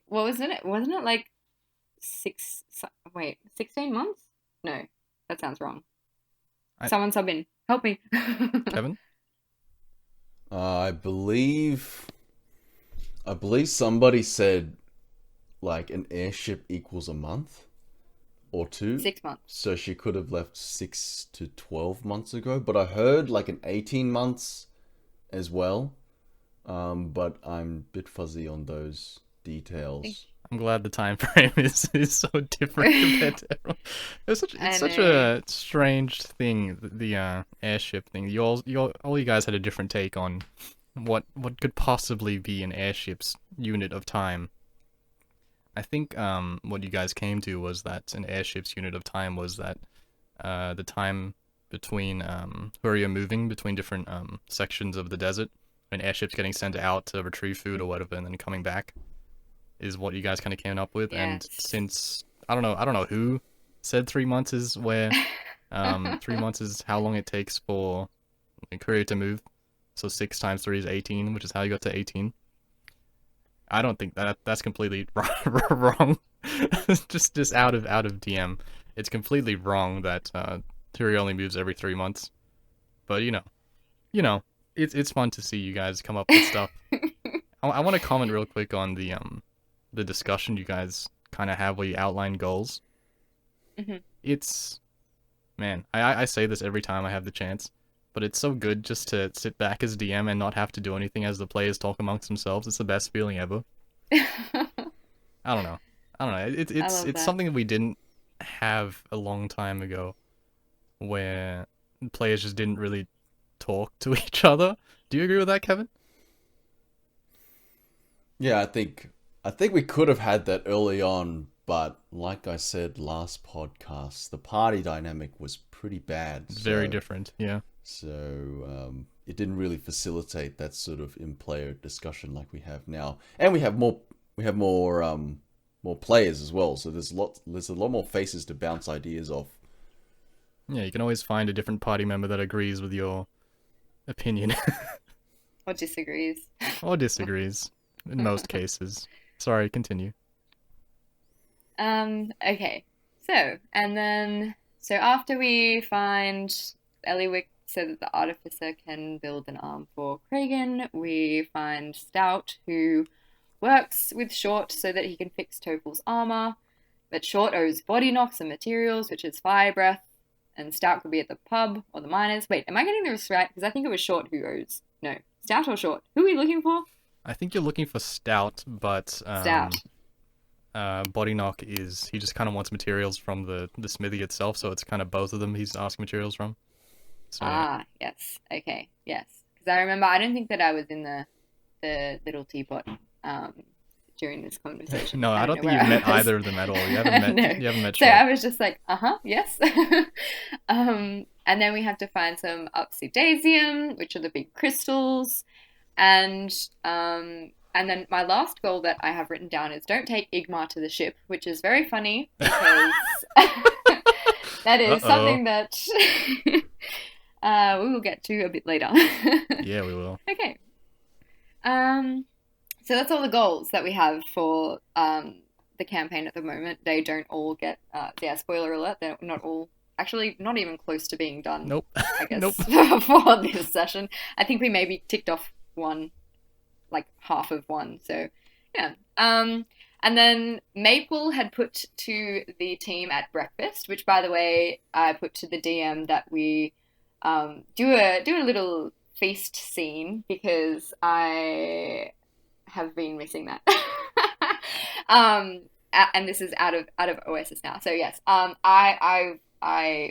wasn't it? Wasn't it like 16 months? No, that sounds wrong. Someone sub in. Help me. Kevin? I believe somebody said like an airship equals a month or 2. 6 months. So she could have left 6 to 12 months ago. But I heard like an 18 months as well. But I'm a bit fuzzy on those details. I'm glad the time frame is so different compared to everyone. It's such a strange thing, the airship thing. All you guys had a different take on what could possibly be an airship's unit of time. I think what you guys came to was that an airship's unit of time was that the time between where you're moving between different sections of the desert, when airships getting sent out to retrieve food or whatever, and then coming back, is what you guys kind of came up with. Yes. And since I don't know who said 3 months is where 3 months is how long it takes for a courier to move. So 6 times 3 is 18, which is how you got to 18. I don't think that's completely wrong. just out of DM, it's completely wrong that courier only moves every 3 months. But you know, it's fun to see you guys come up with stuff. I want to comment real quick on the discussion you guys kind of have where you outline goals. Mm-hmm. It's, man, I say this every time I have the chance, but it's so good just to sit back as DM and not have to do anything as the players talk amongst themselves. It's the best feeling ever. I don't know. It's something that we didn't have a long time ago, where players just didn't really talk to each other. Do you agree with that, Kevin? Yeah, I think we could have had that early on, but like I said last podcast, the party dynamic was pretty bad. Very different, yeah. So it didn't really facilitate that sort of in-player discussion like we have now, and we have more players as well. So there's a lot more faces to bounce ideas off. Yeah, you can always find a different party member that agrees with your opinion. Or disagrees. Or disagrees, in most cases. Sorry, continue. Okay. So after we find Eliwick so that the artificer can build an arm for Kragan, we find Stout, who works with Short so that he can fix Tophal's armor. But Short owes body knocks and materials, which is fire breath, and Stout could be at the pub or the miners. Wait, am I getting this right? Because I think it was Short who owes. No, Stout or Short? Who are we looking for? I think you're looking for Stout, but Stout. Body Knock is, he just kind of wants materials from the smithy itself, so it's kind of both of them he's asking materials from. So, Yes. Okay, yes. Because I remember, I don't think that I was in the little teapot during this conversation. No, I don't think you've met either of them at all. You haven't met. No. You haven't met. So Short. I was just like, yes. And then we have to find some obsidian, which are the big crystals, and then my last goal that I have written down is don't take Igmar to the ship, which is very funny because that is something that we will get to a bit later. Yeah, we will. Okay. So that's all the goals that we have for the campaign at the moment. They don't all get, spoiler alert, they're not all, actually not even close to being done. Nope. I guess, Nope. for this session. I think we maybe ticked off one, like half of one, so yeah. And then Maple had put to the team at breakfast, which by the way, I put to the DM that we do a little feast scene because I have been missing that. And this is out of Oasis now. So yes, I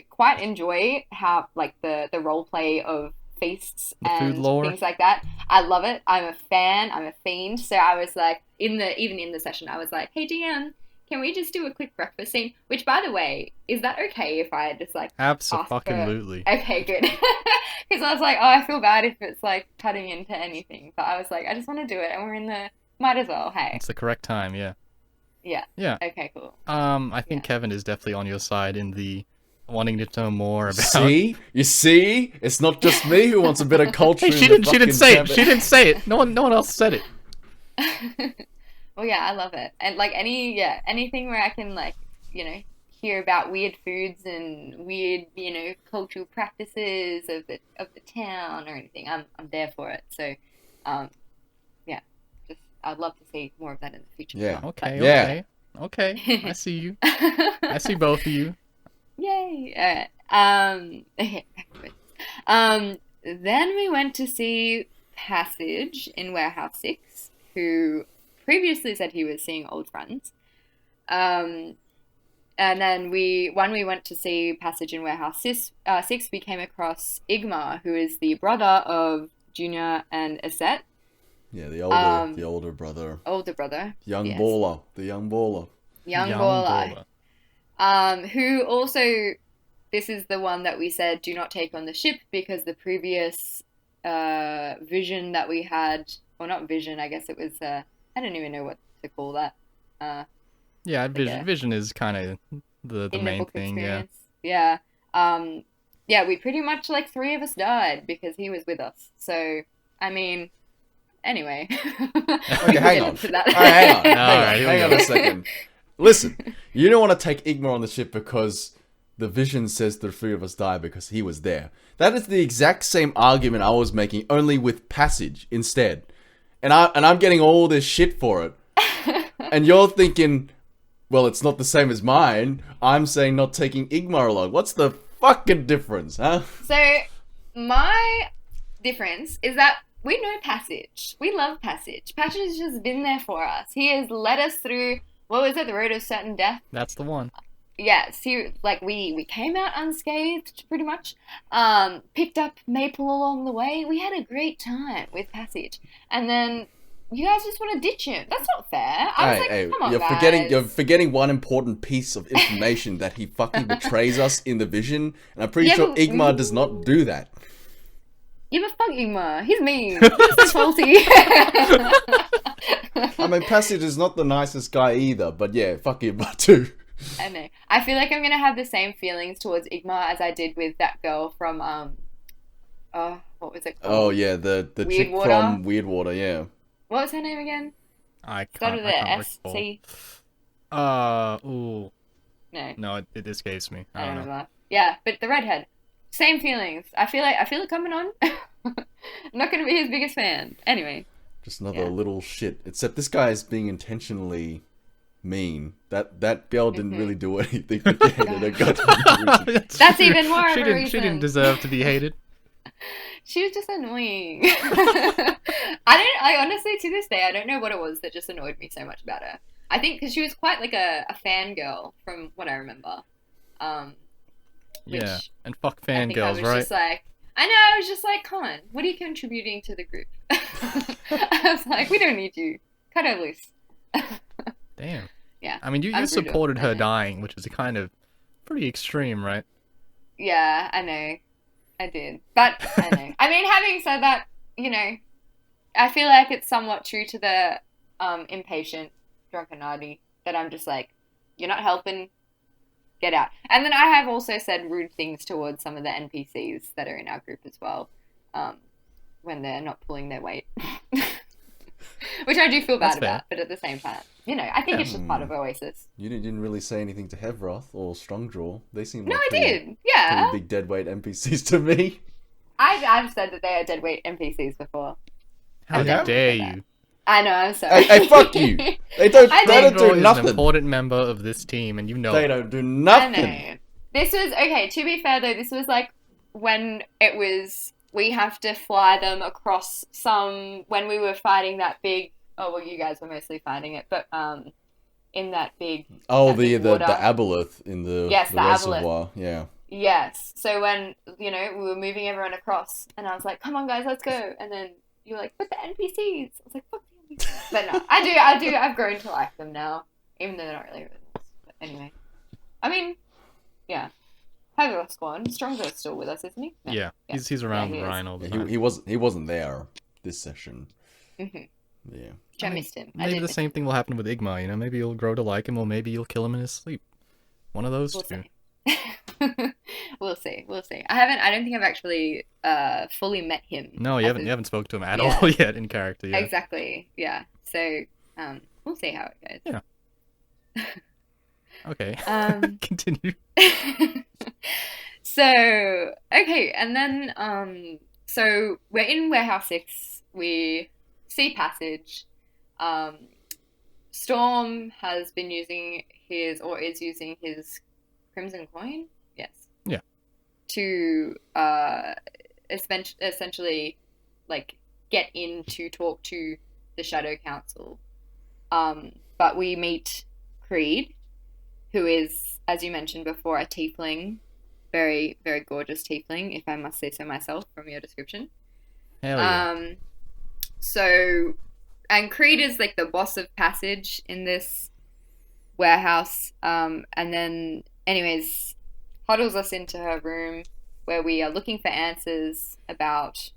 quite enjoy how like the role play of feasts and things like that. I love it. I'm a fan. I'm a fiend. So I was like, even in the session, I was like, hey DM, can we just do a quick breakfast scene? Which, by the way, is that okay if I just like Absolutely. Okay, good. Because I was like, oh, I feel bad if it's like cutting into anything. But I was like, I just want to do it, and we're in the might as well. Hey, it's the correct time. Yeah. Yeah. Yeah. Okay, cool. I think Kevin is definitely on your side in the wanting to know more about. See, you see, it's not just me who wants a bit of culture. Hey, she didn't say it. She didn't say it. No one else said it. Well, yeah, I love it, and like anything where I can like hear about weird foods and weird cultural practices of the town or anything. I'm there for it. So, just I'd love to see more of that in the future. Yeah. Okay. I see you. I see both of you. Yay! Alright. Then we went to see Passage in Warehouse 6, who previously said he was seeing old friends. And then when we went to see Passage in Warehouse 6, we came across Igmar, who is the brother of Junior and Aset. Yeah, the older brother. Older brother. Young yes. baller. The young baller. Young baller. Who also, this is the one that we said do not take on the ship because the previous vision that we had, or not vision, I guess it was, I don't even know what to call that. Vision is kind of the main thing, experience. Yeah. We pretty much, like, 3 of us died because he was with us. So, I mean, anyway. Okay, hang on. Hang on a second. Listen, you don't want to take Igmar on the ship because the vision says the 3 of us die because he was there. That is the exact same argument I was making, only with Passage instead. And I'm getting all this shit for it. And you're thinking, well, it's not the same as mine. I'm saying not taking Igmar along. What's the fucking difference, huh? So, my difference is that we know Passage. We love Passage. Passage has just been there for us. He has led us through, what was it, the road of certain death? That's the one. we came out unscathed pretty much. Picked up Maple along the way. We had a great time with Passage, and then you guys just want to ditch him. That's not fair. I was like, come on, guys. You're forgetting one important piece of information that he fucking betrays us in the vision, and I'm pretty Yeah, sure but- Igmar does not do that. Yeah, but fuck Igmar. He's mean. He's faulty. I mean, Passage is not the nicest guy either, but yeah, fuck Igmar too. I know. I feel like I'm gonna have the same feelings towards Igmar as I did with that girl from what was it called? Oh yeah, the chick Weirdwater? from Weirdwater, yeah. What was her name again? I Started can't. with I an can't S recall. C. Ooh. No, No, it escapes me. I I don't don't know. remember. Yeah, but the redhead. Same feelings. I feel it coming on. I'm not gonna be his biggest fan. Anyway. Just another Yeah. little shit. Except this guy is being intentionally mean. That girl didn't really do anything to get hated. Her goddamn reason. That's even more of a She didn't reason. deserve to be hated. She was just annoying. I honestly, to this day, I don't know what it was that just annoyed me so much about her. I think because she was quite like a fangirl from what I remember. Yeah, Which and fuck I think I fangirls, was right? just like, I was just like, come on, what are you contributing to the group? I was like, we don't need you. Cut her loose. Damn. Yeah. I mean, you I'm brutal. supported I her know. dying, which is kind of pretty extreme, right? Yeah, I know. I did. But I know. I mean, having said that, I feel like it's somewhat true to the impatient drunkenardi that I'm just like, you're not helping, get out. And then I have also said rude things towards some of the NPCs that are in our group as well, when they're not pulling their weight. Which I do feel bad That's fair. about, but at the same time, I think it's just part of Oasis. You didn't really say anything to Hevroth or Strongjaw. They seem No, like I pretty, did. Yeah. pretty big deadweight NPCs to me. I've said that they are deadweight NPCs before. How Yeah? dare you? I know, I'm sorry. Hey, fuck you! They don't I do Strongjaw is an nothing. important member of this team, and you know They it. don't do I nothing. know. This was, okay, to be fair though, this was like when it was, we have to fly them across when we were fighting that big, you guys were mostly fighting it, but in that big, Oh, that the big water. aboleth in the, Yes, the the reservoir. Yeah. Yes. So when, we were moving everyone across and I was like, come on guys, let's go. And then you were like, but the NPCs. I was like, fuck the NPCs. But no, I've grown to like them now, even though they're not really originals. But anyway. I mean, yeah. Hagler Squad. Strongo's still with us, isn't he? No. Yeah, he's around he is. Ryan all the Yeah, time. he wasn't there this session. Mhm. Yeah. Which I missed him. I Maybe did the miss same thing will happen with Igma, Maybe you'll grow to like him, or maybe you'll kill him in his sleep. One of those We'll two. see. We'll see. I don't think I've actually fully met him. No, you as haven't. a- You haven't spoke to him at Yeah. all yet in character yet. Exactly. Yeah. So we'll see how it goes. Okay. Um, Continue. So okay, and then so we're in warehouse 6. We see Passage. Storm has been using is using his crimson coin. Yes. Yeah. To essentially like get in to talk to the Shadow Council. But we meet Creed, who is, as you mentioned before, a tiefling. Very, very gorgeous tiefling, if I must say so myself from your description. Hell yeah. And Creed is like the boss of Passage in this warehouse. And then, anyways, huddles us into her room where we are looking for answers about,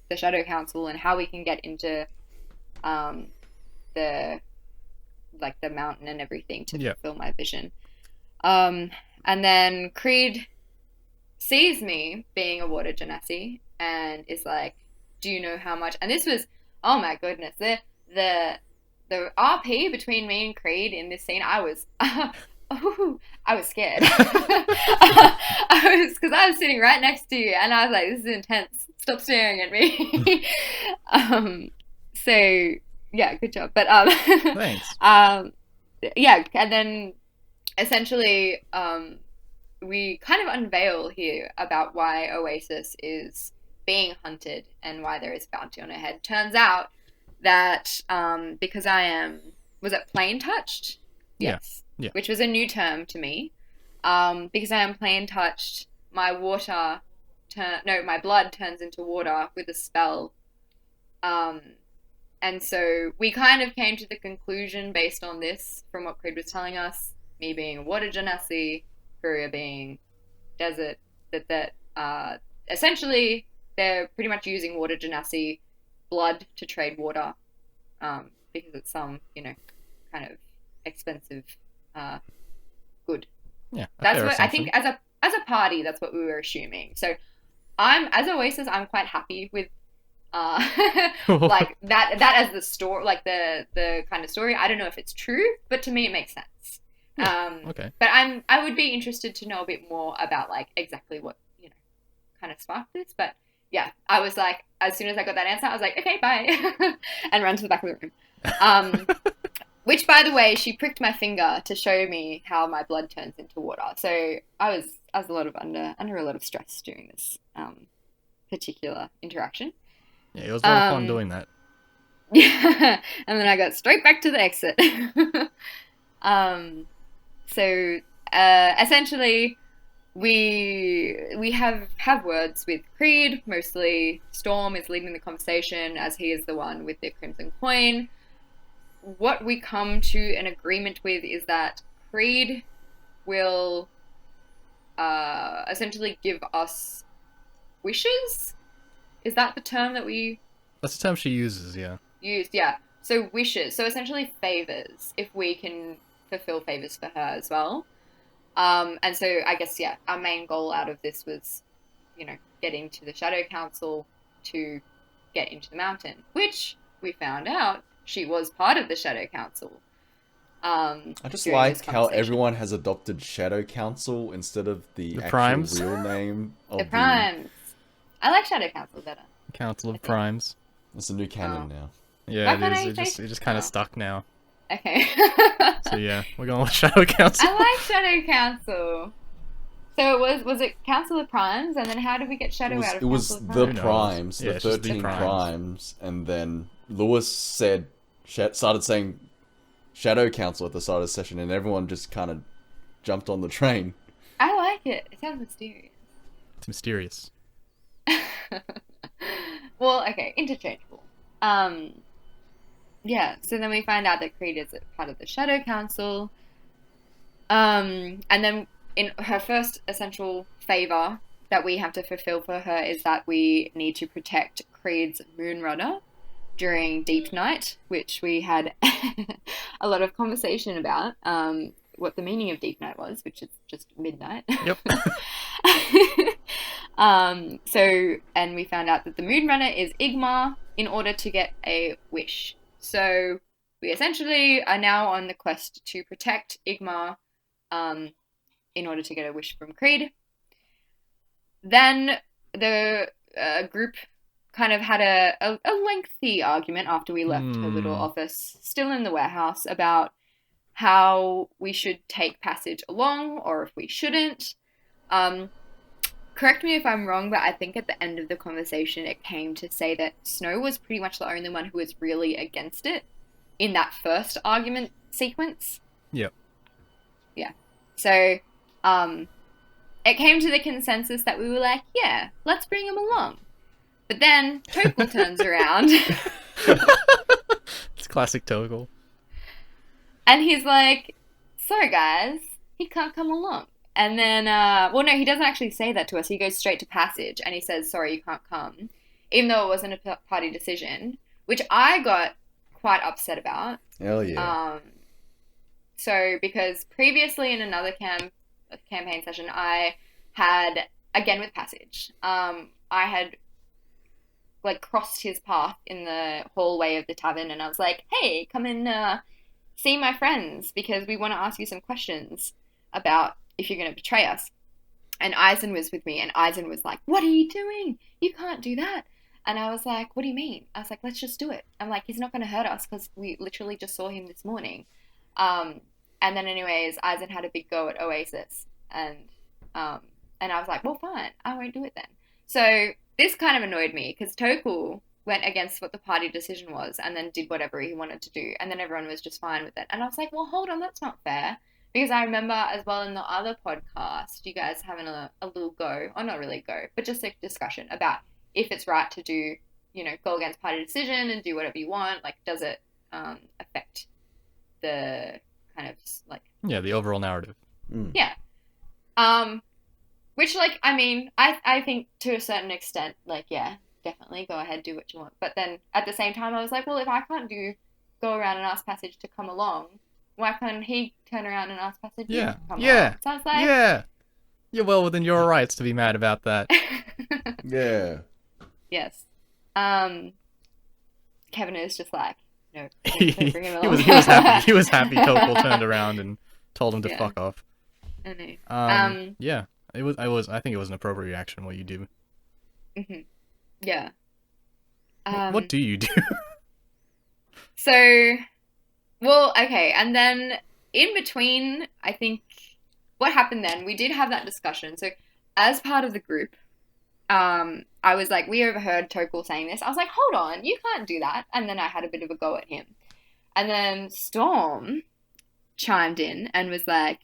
the Shadow Council and how we can get into, the mountain and everything to Yep. fulfill my vision. And then Creed sees me being a water genasi and is like, do you know how much? And this was, oh my goodness, the RP between me and Creed in this scene, I was scared. Because I was sitting right next to you and I was like, this is intense. Stop staring at me. So yeah, good job. But Thanks. yeah, and then essentially we kind of unveil here about why Oasis is being hunted and why there is bounty on her head. Turns out that because I am, was it plane touched? Yeah. Yes. Yeah. Which was a new term to me. Because I am plain touched, my blood turns into water with a spell. Um, and so we kind of came to the conclusion based on this from what Creed was telling us, me being a water genasi, Furia being desert, that essentially they're pretty much using water genasi blood to trade water, because it's some, kind of expensive good. Yeah. A That's fair what I think assumption. as a party, that's what we were assuming. So as Oasis, I'm quite happy with uh like that as the story, like the kind of story. I don't know if it's true, but to me it makes sense. Yeah. Okay. But I would be interested to know a bit more about like exactly what, kind of sparked this. But yeah, I was like, as soon as I got that answer, I was like, okay, bye, and ran to the back of the room. Which, by the way, she pricked my finger to show me how my blood turns into water. So I was under a lot of stress during this particular interaction. Yeah, it was a lot of fun Um, doing that. Yeah, and then I got straight back to the exit. um, so essentially, we have words with Creed. Mostly, Storm is leading the conversation as he is the one with the crimson coin. What we come to an agreement with is that Creed will essentially give us wishes. Is that the term that we That's the term she uses, yeah. used? Yeah. So wishes. So essentially favors, if we can fulfill favors for her as well. And so I guess, yeah, our main goal out of this was, getting to the Shadow Council to get into the mountain, which we found out she was part of the Shadow Council. I just During this like how conversation. everyone has adopted Shadow Council instead of the actual Primes. real name of The Primes. I like Shadow Council better. Council of I think. Primes. It's a new canon Oh. now. Yeah, Why it can't is. I It say- just kind Oh. of stuck now. Okay. So yeah, we're going with Shadow Council. I like Shadow Council. So was it Council of Primes, and then how did we get Shadow out of It was Council of the Primes? Who knows? Primes, Yeah, the it's just the 13 Primes. Primes, and then Lewis started saying Shadow Council at the start of the session, and everyone just kind of jumped on the train. I like it. It sounds mysterious. It's mysterious. Well, okay, interchangeable. Yeah, so then we find out that Creed is a part of the Shadow Council. And then in her first essential favor that we have to fulfill for her is that we need to protect Creed's Moonrunner during Deep Night, which we had a lot of conversation about. What the meaning of Deep Night was, which is just midnight. Yep. And we found out that the Moonrunner is Igmar in order to get a wish. So we essentially are now on the quest to protect Igmar, in order to get a wish from Creed. Then the group kind of had a lengthy argument after we left her little office, still in the warehouse, about how we should take Passage along or if we shouldn't. Correct me if I'm wrong, but I think at the end of the conversation it came to say that Snow was pretty much the only one who was really against it in that first argument sequence. Yep. Yeah. So, it came to the consensus that we were like, yeah, let's bring him along. But then Tokul turns around It's classic Toggle. and he's like, sorry guys, he can't come along. And then, well, no, he doesn't actually say that to us. He goes straight to Passage and he says, sorry, you can't come. Even though it wasn't a party decision, which I got quite upset about. Hell yeah. So, because previously in another campaign session, I had, again with Passage, I had, like, crossed his path in the hallway of the tavern and I was like, hey, come and see my friends because we want to ask you some questions about if you're going to betray us. And Eisen was with me and Eisen was like, what are you doing? You can't do that. And I was like, what do you mean? I was like, let's just do it. I'm like, he's not going to hurt us because we literally just saw him this morning. And then anyways, Eisen had a big go at Oasis. And I was like, well, fine, I won't do it then. So this kind of annoyed me because Tokul went against what the party decision was and then did whatever he wanted to do, and then everyone was just fine with it. And I was like, well, hold on, that's not fair. Because I remember as well in the other podcast, you guys having a little go, or not really go, but just a discussion about if it's right to do, go against party decision and do whatever you want. Like, does it affect the kind of like... Yeah, the overall narrative. Yeah. Which, like, I mean, I think to a certain extent, like, yeah, definitely go ahead, do what you want. But then at the same time, I was like, well, if I can't go around and ask Passage to come along, why can't he turn around and ask Passage to come along? So I was like... Yeah. You're well within your rights to be mad about that. Yeah. Yes. Kevin is just like, no, don't bring him he along. was happy. He was happy. Tokol turned around and told him to fuck off. I know. Yeah. I think it was an appropriate reaction what you do. Mm-hmm. Yeah. What do you do? So, well, okay, and then in between, I think what happened then, we did have that discussion. So, as part of the group, I was like, we overheard Tokol saying this. I was like, hold on, you can't do that. And then I had a bit of a go at him. And then Storm chimed in and was like,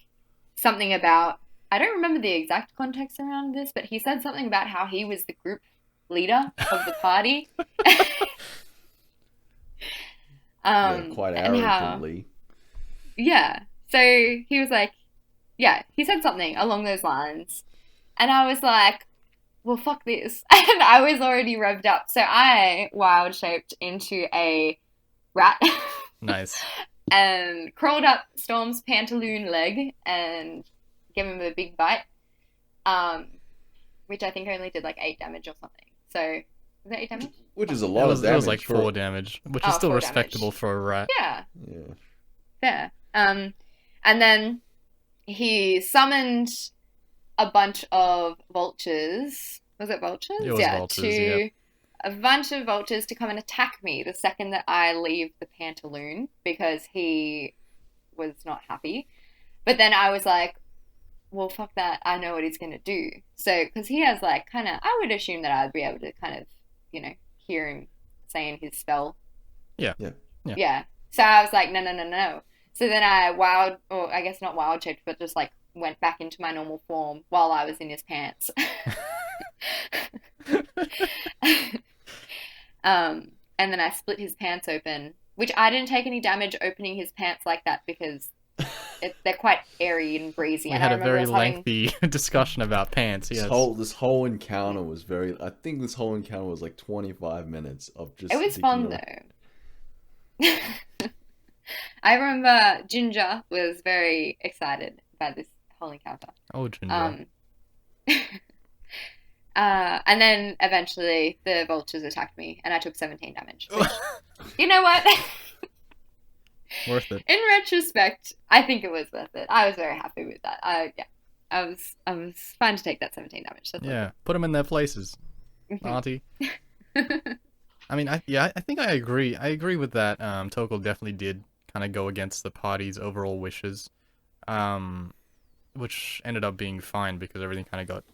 something about, I don't remember the exact context around this, but he said something about how he was the group leader of the party. Quite arrogantly. Yeah. So he was like, yeah, he said something along those lines. And I was like, well, fuck this. And I was already revved up. So I wild shaped into a rat. Nice. And crawled up Storm's pantaloon leg and gave him a big bite. Which I think only did like 8 damage or something. So, was that 8 damage? Which is a lot of damage. It was like 4 damage, which is still respectable damage for a rat. Yeah. Yeah. Fair. And then he summoned a bunch of vultures. Was it vultures? It was vultures, a bunch of vultures to come and attack me the second that I leave the pantaloon because he was not happy. But then I was like, well, fuck that. I know what he's going to do. So, because he has like kind of, I would assume that I'd be able to kind of, hear him saying his spell. Yeah. So I was like, no. So then I I guess not wild shaped, but just like went back into my normal form while I was in his pants. And then I split his pants open, which I didn't take any damage opening his pants like that because they're quite airy and breezy. We had a very lengthy discussion about pants. Yes. This whole encounter was I think this whole encounter was like 25 minutes of just... It was fun though. I remember Ginger was very excited by this whole encounter. Oh, Ginger. And then eventually the vultures attacked me and I took 17 damage. Which, you know what? Worth it. In retrospect, I think it was worth it. I was very happy with that. I was fine to take that 17 damage. Yeah, put them in their places, Auntie. I mean, I think I agree. I agree with that. Tokol definitely did kind of go against the party's overall wishes, which ended up being fine because everything kind of got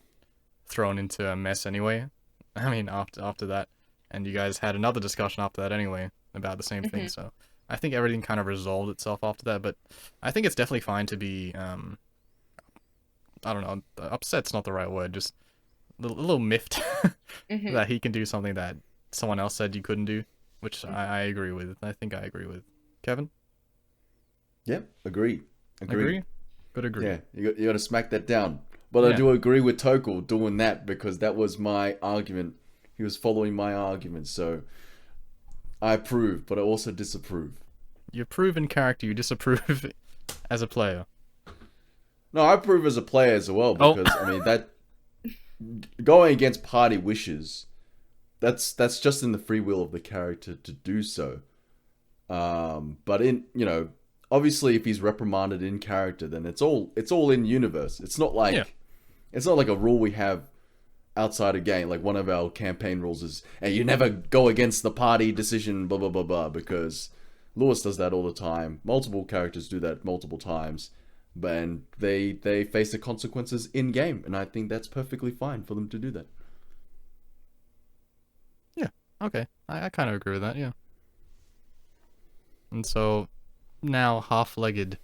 thrown into a mess anyway. I mean, after that, and you guys had another discussion after that anyway about the same thing. So I think everything kind of resolved itself after that. But I think it's definitely fine to be, I don't know, upset's not the right word, just a little miffed that he can do something that someone else said you couldn't do, which I agree with. I think I agree with. Kevin? Yep, agree. Good agree. Yeah, you got to smack that down. But I do agree with Tokol doing that because that was my argument. He was following my argument, so I approve, but I also disapprove. You approve in character, you disapprove as a player. No, I approve as a player as well because I mean that going against party wishes, that's just in the free will of the character to do so. But in obviously if he's reprimanded in character, then it's all in universe. It's not like it's not like a rule we have outside a game. Like one of our campaign rules is, and you never go against the party decision, blah blah blah blah, because Lewis does that all the time. Multiple characters do that multiple times, and they face the consequences in game, and I think that's perfectly fine for them to do that. Yeah, Okay, I kind of agree with that. Yeah. And so now half-legged,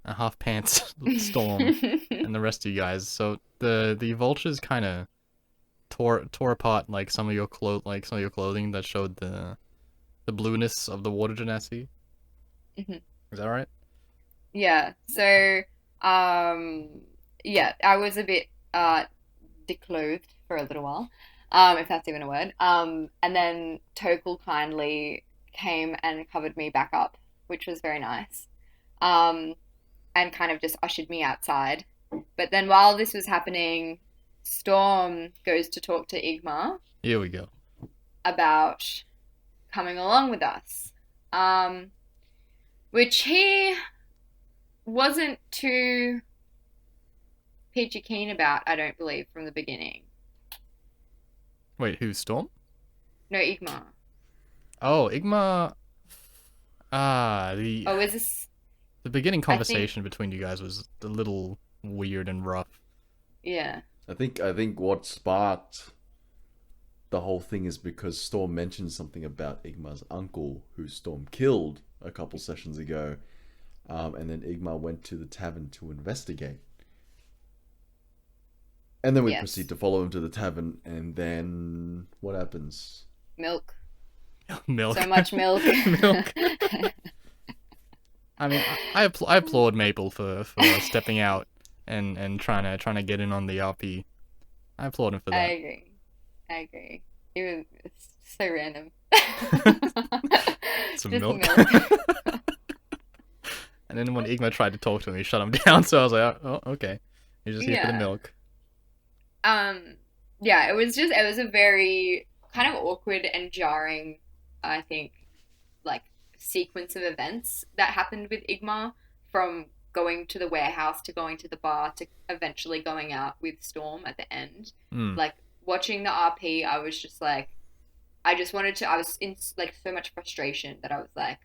half-pants Storm and the rest of you guys. So the vultures kind of tore apart like some of your clothing that showed the blueness of the water genasi. Mhm. Is that right? Yeah. So, um, yeah, I was a bit declothed for a little while, if that's even a word. And then Tokul kindly came and covered me back up, which was very nice. Um, and kind of just ushered me outside. But then while this was happening, Storm goes to talk to Igma Here we go. about coming along with us, um, which he wasn't too peachy keen about, I don't believe, from the beginning. Wait, who's Storm? No, Igma. Oh, Igma. Ah, Oh, is this? the beginning I think, conversation between you guys was a little weird and rough. yeah. I think what sparked the whole thing is because Storm mentioned something about Igma's uncle, who Storm killed a couple sessions ago, and then Igma went to the tavern to investigate. And then we proceed Yes. to follow him to the tavern, and then what happens? Milk. Milk. So much milk. Milk. I mean, I applaud Maple for stepping out and trying to get in on the RP. I applaud him for I that. agree. I agree. It's so random. Some Just milk. milk. And then when Igma tried to talk to him, he shut him down. So I was like, oh, okay, you're just here for the Yeah. milk. Yeah, it was a very kind of awkward and jarring, I think, like sequence of events that happened with Igma, from going to the warehouse to going to the bar to eventually going out with Storm at the end. Hmm. Like watching the RP, I was just like, I just wanted to. I was in like so much frustration that I was like,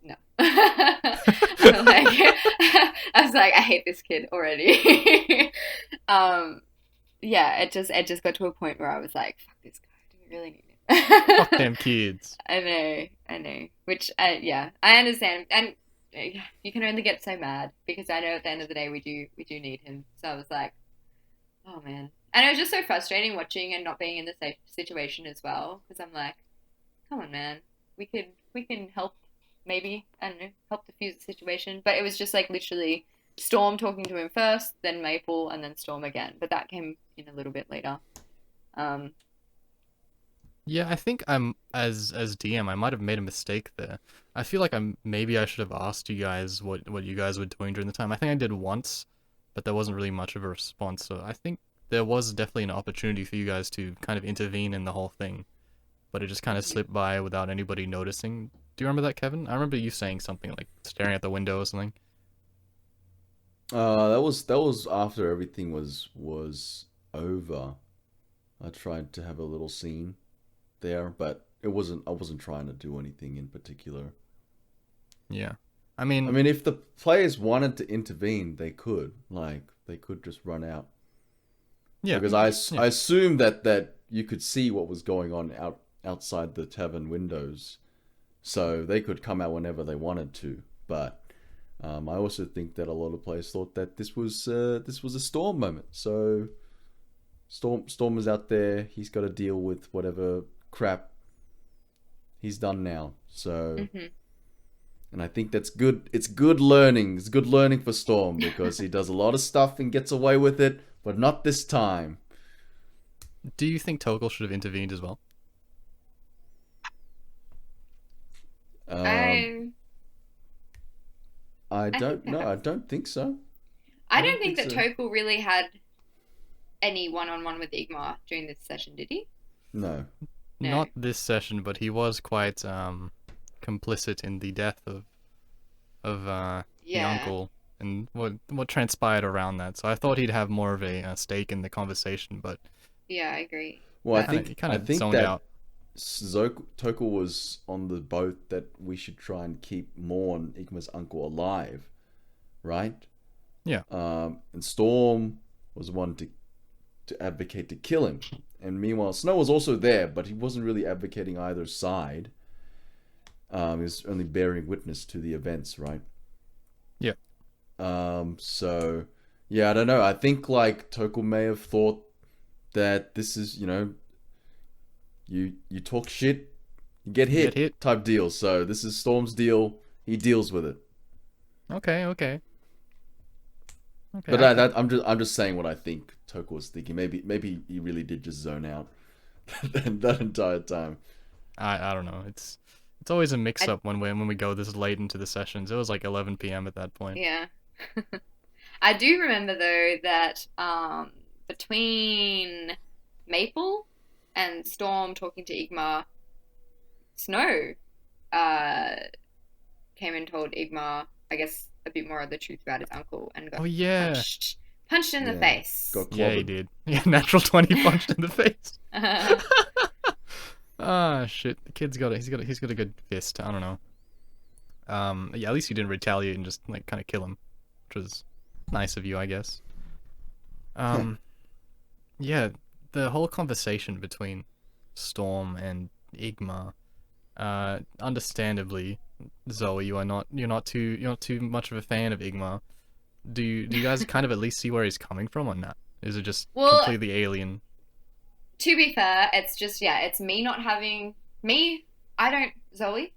no. I was like, I hate this kid already. um, yeah, it just got to a point where I was like, fuck this guy. Do we really need Fuck him? them kids. I know. Which, yeah, I understand, and you can only get so mad because I know at the end of the day we do need him. So I was like, oh man, and it was just so frustrating watching and not being in the safe situation as well, because I'm like, come on, man, we can help, maybe, I don't know, help diffuse the situation. But it was just like literally Storm talking to him first, then Maple, and then Storm again. But that came in a little bit later. Um, Yeah, I think I'm as DM, I might have made a mistake there. I feel like maybe I should have asked you guys what you guys were doing during the time. I think I did once, but there wasn't really much of a response. So I think there was definitely an opportunity for you guys to kind of intervene in the whole thing, but it just kind of slipped by without anybody noticing. Do you remember that, Kevin? I remember you saying something like staring at the window or something. That was after everything was over. I tried to have a little scene there, but I wasn't trying to do anything in particular. Yeah. I I mean, mean, if the players wanted to intervene, they could just run out. yeah. Because Yeah. I assumed that you could see what was going on outside the tavern windows, so they could come out whenever they wanted to. But I also think that a lot of players thought that this was a Storm moment. So Storm is out there. He's got to deal with whatever crap he's done now. So, mhm. and I think that's good. It's good learning. It's good learning for Storm because he does a lot of stuff and gets away with it, but not this time. Do you think Toggle should have intervened as well? Um, I I I think don't know. I perhaps. don't think so. I I don't don't think think that so. Tokul really had any one-on-one with Igmar during this session, did he? No. No. Not this session, but he was quite complicit in the death of the Yeah. uncle and what transpired around that. So I thought he'd have more of a stake in the conversation, but Yeah, I agree. Well, But he kind I of think zoned that out. Tokul was on the boat that we should try and keep Morn, Igma's uncle, alive, right? Yeah. And Storm was the one to advocate to kill him, And meanwhile, Snow was also there, but he wasn't really advocating either side. He was only bearing witness to the events, right? Yeah. So yeah, I don't know. I think like Toko may have thought that this is, you talk shit, you get hit, type deal. So this is Storm's deal. He deals with it. Okay. But I'm just saying what I think Toko was thinking. Maybe he really did just zone out that entire time. I don't know. It's always a mix up when we go this late into the sessions. It was like 11 p.m. at that point. Yeah. I do remember though that between Maple and Storm talking to Igmar, Snow came and told Igmar, I guess, a bit more of the truth about his uncle and got punched in the face. Yeah, he did. Yeah, natural 20 punched in the face. Ah, shit. The kid's got a good fist. I don't know. Yeah, at least you didn't retaliate and just like kind of kill him, which was nice of you, I guess. Yeah, the whole conversation between Storm and Igmar. Understandably, Zoe, you're not too much of a fan of Igmar. Do you guys kind of at least see where he's coming from on that? Is it just completely alien? To be fair, it's just it's me not having Zoe.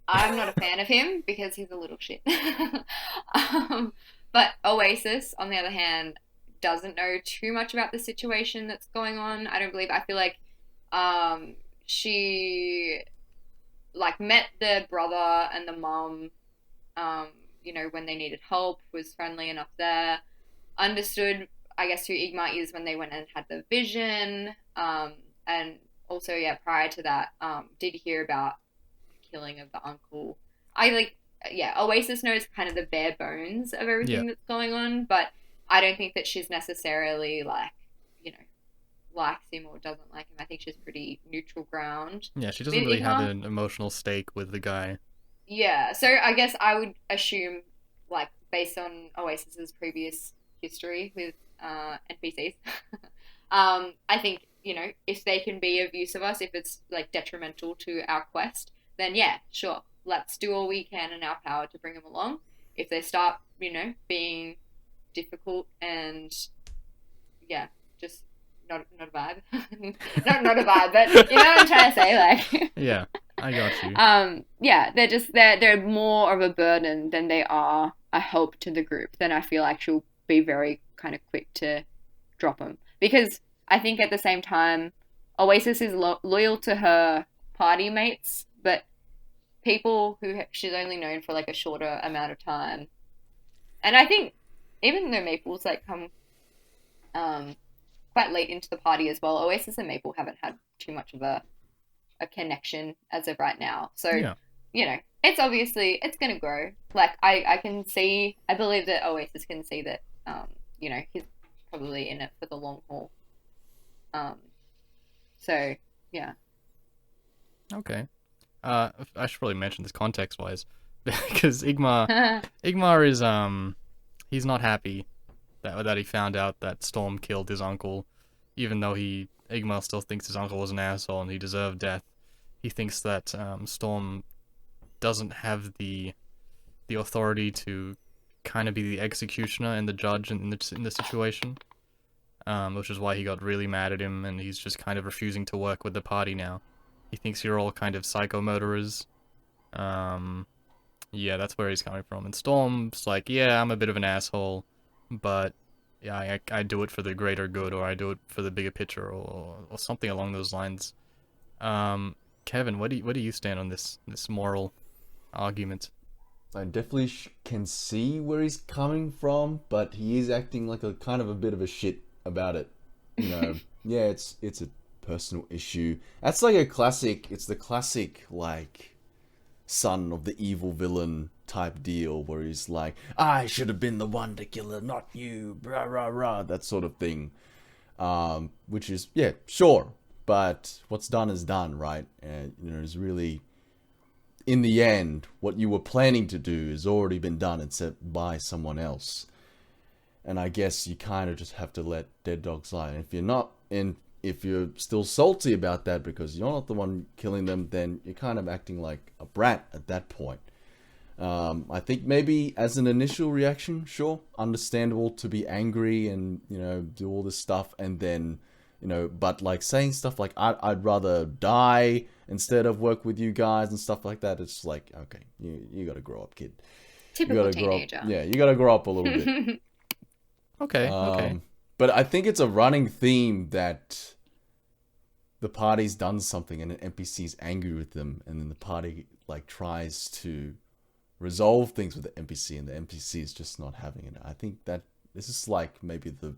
I'm not a fan of him because he's a little shit. But Oasis, on the other hand, doesn't know too much about the situation that's going on. I feel like she like met the brother and the mom when they needed help, was friendly enough there, understood I guess who Igmar is when they went and had the vision, and also prior to that did hear about the killing of the uncle. Oasis knows kind of the bare bones of everything that's going on, but I don't think that she's necessarily likes him or doesn't like him. I think she's pretty neutral ground. Yeah, she doesn't really have an emotional stake with the guy. Yeah, so I guess I would assume, like, based on Oasis's previous history with NPCs, I think, if they can be of use of us, if it's, like, detrimental to our quest, then yeah, sure, let's do all we can in our power to bring them along. If they start, being difficult and, just not a vibe. not a vibe, but you know what I'm trying to say, like. Yeah, I got you. They're more of a burden than they are a help to the group. Then I feel like she'll be very kind of quick to drop them, because I think at the same time, Oasis is loyal to her party mates, but people who she's only known for like a shorter amount of time. And I think even though Maple's like come quite late into the party as well, Oasis and Maple haven't had too much of a connection as of right now. So, it's obviously, it's going to grow. Like, I believe that Oasis can see that, he's probably in it for the long haul. So, yeah. Okay. I should probably mention this context-wise, because Igmar is, he's not happy that he found out that Storm killed his uncle, even though Igmar still thinks his uncle was an asshole and he deserved death. He thinks that Storm doesn't have the authority to kind of be the executioner and the judge in the situation, which is why he got really mad at him, and he's just kind of refusing to work with the party now. He thinks you're all kind of psychomurderers. Yeah, that's where he's coming from. And Storm's like, yeah, I'm a bit of an asshole, but yeah, I do it for the greater good, or I do it for the bigger picture, or something along those lines. Kevin, where do you stand on this moral argument? I definitely can see where he's coming from, but he is acting like a kind of a bit of a shit about it. Yeah, it's a personal issue. That's like it's the classic like son of the evil villain type deal, where he's like, I should have been the one to kill her, not you, rah rah rah, that sort of thing. Which is, yeah, sure, but what's done is done, right? And it's really, in the end, what you were planning to do has already been done except by someone else. And I guess you kind of just have to let dead dogs lie. And if you're not, and if you're still salty about that because you're not the one killing them, then you're kind of acting like a brat at that point. I think maybe as an initial reaction, sure, understandable to be angry and, do all this stuff, and then, but like saying stuff like, I'd rather die instead of work with you guys and stuff like that, it's like, okay, you gotta grow up, kid. Typical You gotta grow up. teenager. Yeah, you gotta grow up a little bit. Okay. But I think it's a running theme that the party's done something and an NPC's angry with them, and then the party like tries to resolve things with the NPC, and the NPC is just not having it. I think that this is like maybe the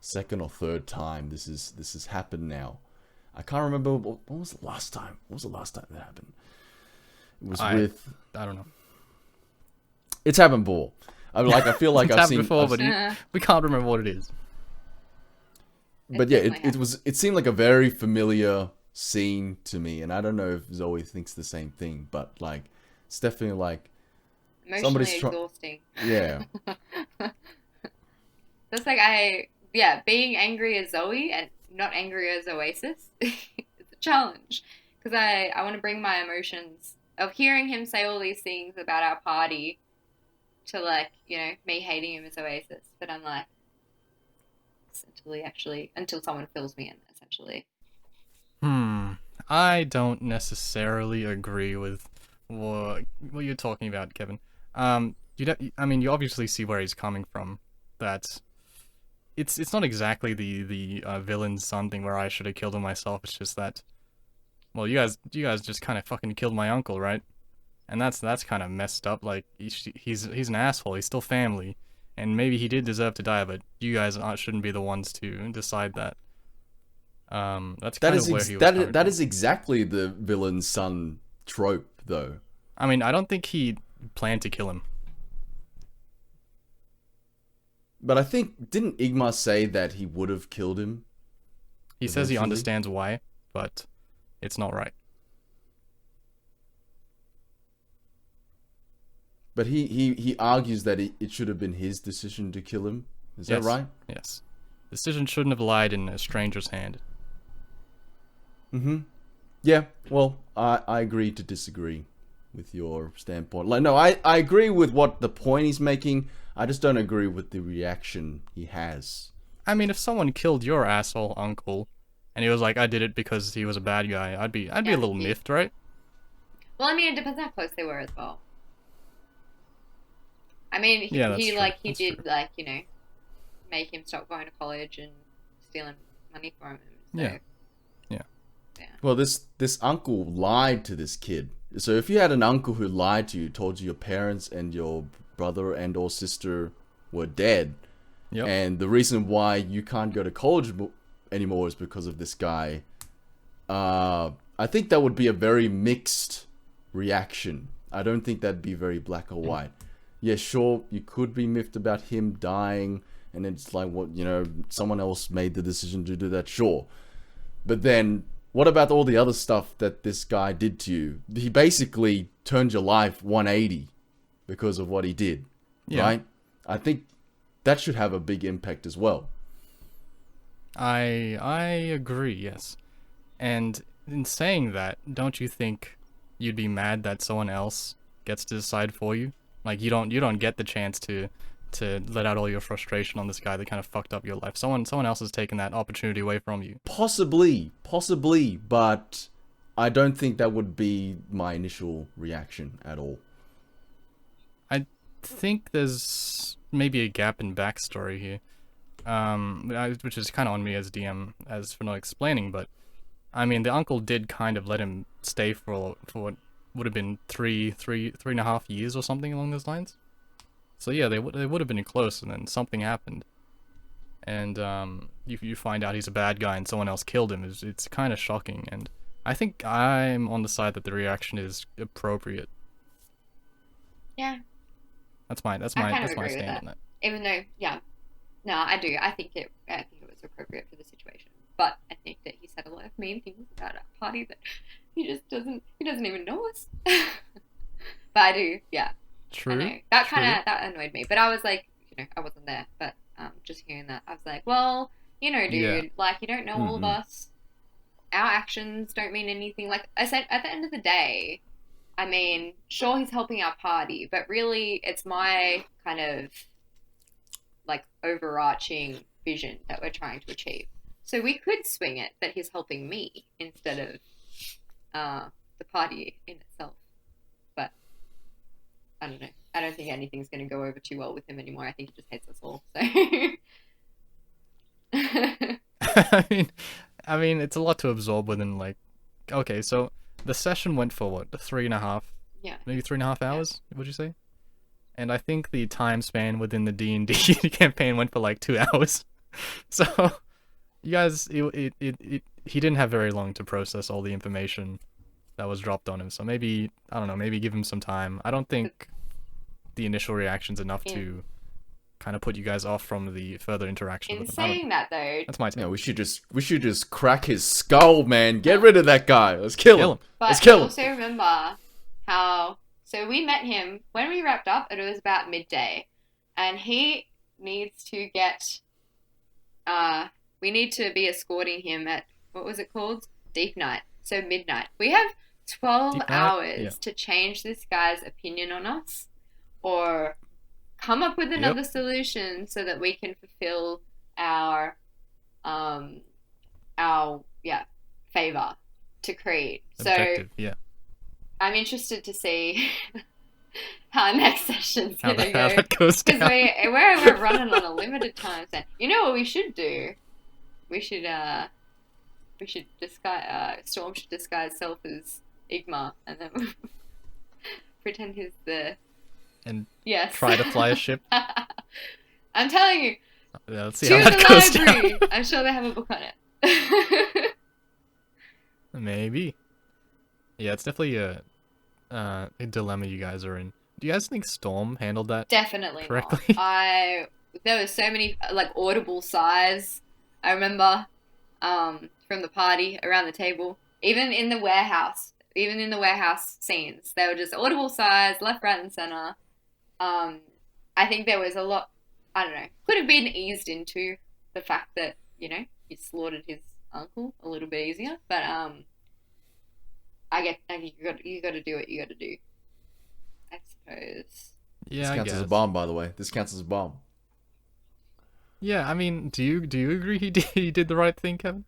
second or third time this has happened now. I can't remember what was the last time. What was the last time that happened? It was I don't know. It's happened before. I feel like It's I've happened seen before, but we can't remember what it is. But yeah, it seemed like a very familiar scene to me, and I don't know if Zoe thinks the same thing, but like it's definitely like Emotionally somebody's exhausting. Yeah. That's like being angry as Zoe and not angry as Oasis. It's a challenge because I want to bring my emotions of hearing him say all these things about our party to like me hating him as Oasis, but I'm like until someone fills me in essentially. I don't necessarily agree with what you're talking about, Kevin. You obviously see where he's coming from. That it's not exactly the villain's son thing where I should have killed him myself. It's just that, well, you guys just kind of fucking killed my uncle, right? And that's kind of messed up. Like he's an asshole. He's still family, and maybe he did deserve to die, but you guys shouldn't be the ones to decide that. That's kind of where he was coming from. That is exactly the villain's son trope, though. I mean, I don't think he planned to kill him. But I think, didn't Igmar say that he would have killed him? He says he eventually? understands why, but it's not right. But he argues that it should have been his decision to kill him. Is that right? Yes. Decision shouldn't have lied in a stranger's hand. Mm-hmm. Yeah, well, I agree to disagree with your standpoint. Like, no, I agree with what the point he's making. I just don't agree with the reaction he has. I mean, if someone killed your asshole uncle, and he was like, I did it because he was a bad guy, I'd be a little miffed, right? Well, I mean, it depends how close they were as well. I mean, he did make him stop going to college and stealing money from him. So, Yeah. Well, this uncle lied to this kid. So if you had an uncle who lied to you, told you your parents and your brother and or sister were dead, and the reason why you can't go to college anymore is because of this guy, I think that would be a very mixed reaction. I don't think that'd be very black or white. Yeah, sure, you could be miffed about him dying, and it's like, what, someone else made the decision to do that, sure. But then, what about all the other stuff that this guy did to you? He basically turned your life 180 because of what he did, right? I think that should have a big impact as well. I agree, yes. And in saying that, don't you think you'd be mad that someone else gets to decide for you? Like you don't get the chance to let out all your frustration on this guy that kind of fucked up your life. Someone else has taken that opportunity away from you. Possibly, but I don't think that would be my initial reaction at all. I think there's maybe a gap in backstory here, which is kind of on me as DM as for not explaining. But I mean, the uncle did kind of let him stay for what would have been three and a half years or something along those lines. So yeah, they would have been close, and then something happened, and you find out he's a bad guy and someone else killed him. It's kind of shocking, and I think I'm on the side that the reaction is appropriate. Yeah. That's my stand on that. Even though, no, I do. I think it was appropriate for the situation, but I think that he said a lot of mean things about our party that he doesn't even know us. But I do, yeah. True. I know. That annoyed me. But I was like, I wasn't there. But just hearing that, I was like, well, you know, Yeah. dude, like, you don't know all of Mm-hmm. us. Our actions don't mean anything. Like I said, at the end of the day, I mean, sure, he's helping our party, but really, it's my kind of like overarching vision that we're trying to achieve. So we could swing it that he's helping me instead of the party in itself. But I don't know. I don't think anything's going to go over too well with him anymore. I think he just hates us all. So. I mean, it's a lot to absorb within like. Okay, so the session went for what, 3.5, Yeah. maybe 3.5 hours? Would you say? And I think the time span within the D&D campaign went for like 2 hours. So you guys, he didn't have very long to process all the information that was dropped on him. So maybe, I don't know, maybe give him some time. I don't think the initial reaction's enough to kind of put you guys off from the further interaction In with him. saying that, though, That's my take. Yeah, we should just crack his skull, man. Get rid of that guy. Let's kill him. Let's but kill him. also remember how. So we met him when we wrapped up. It was about midday, and he needs to get. We need to be escorting him at what was it called? Deep night. So midnight. We have 12 Deep night? hours Yeah. to change this guy's opinion on us, or come up with another solution so that we can fulfill our favor to Creed. Objective, So yeah. I'm interested to see how next session's How gonna that go, goes because down. we're running on a limited time span. You know what we should do? We should disguise Storm should disguise self as Igma, and then pretend he's the And yes. try to fly a ship. I'm telling you, Yeah, let's see to how that the goes library. down. I'm sure they have a book on it. Maybe. Yeah, it's definitely a dilemma you guys are in. Do you guys think Storm handled that? Definitely Correctly? not. There were so many like audible sighs. I remember from the party around the table, even in the warehouse scenes, they were just audible sighs left, right, and center. I think there was a lot. I don't know. Could have been eased into the fact that you slaughtered his uncle a little bit easier, but I think you got to do what you got to do. I suppose. Yeah, This I counts guess. as a bomb, by the way. This counts as a bomb. Yeah, I mean, do you agree he did the right thing, Kevin?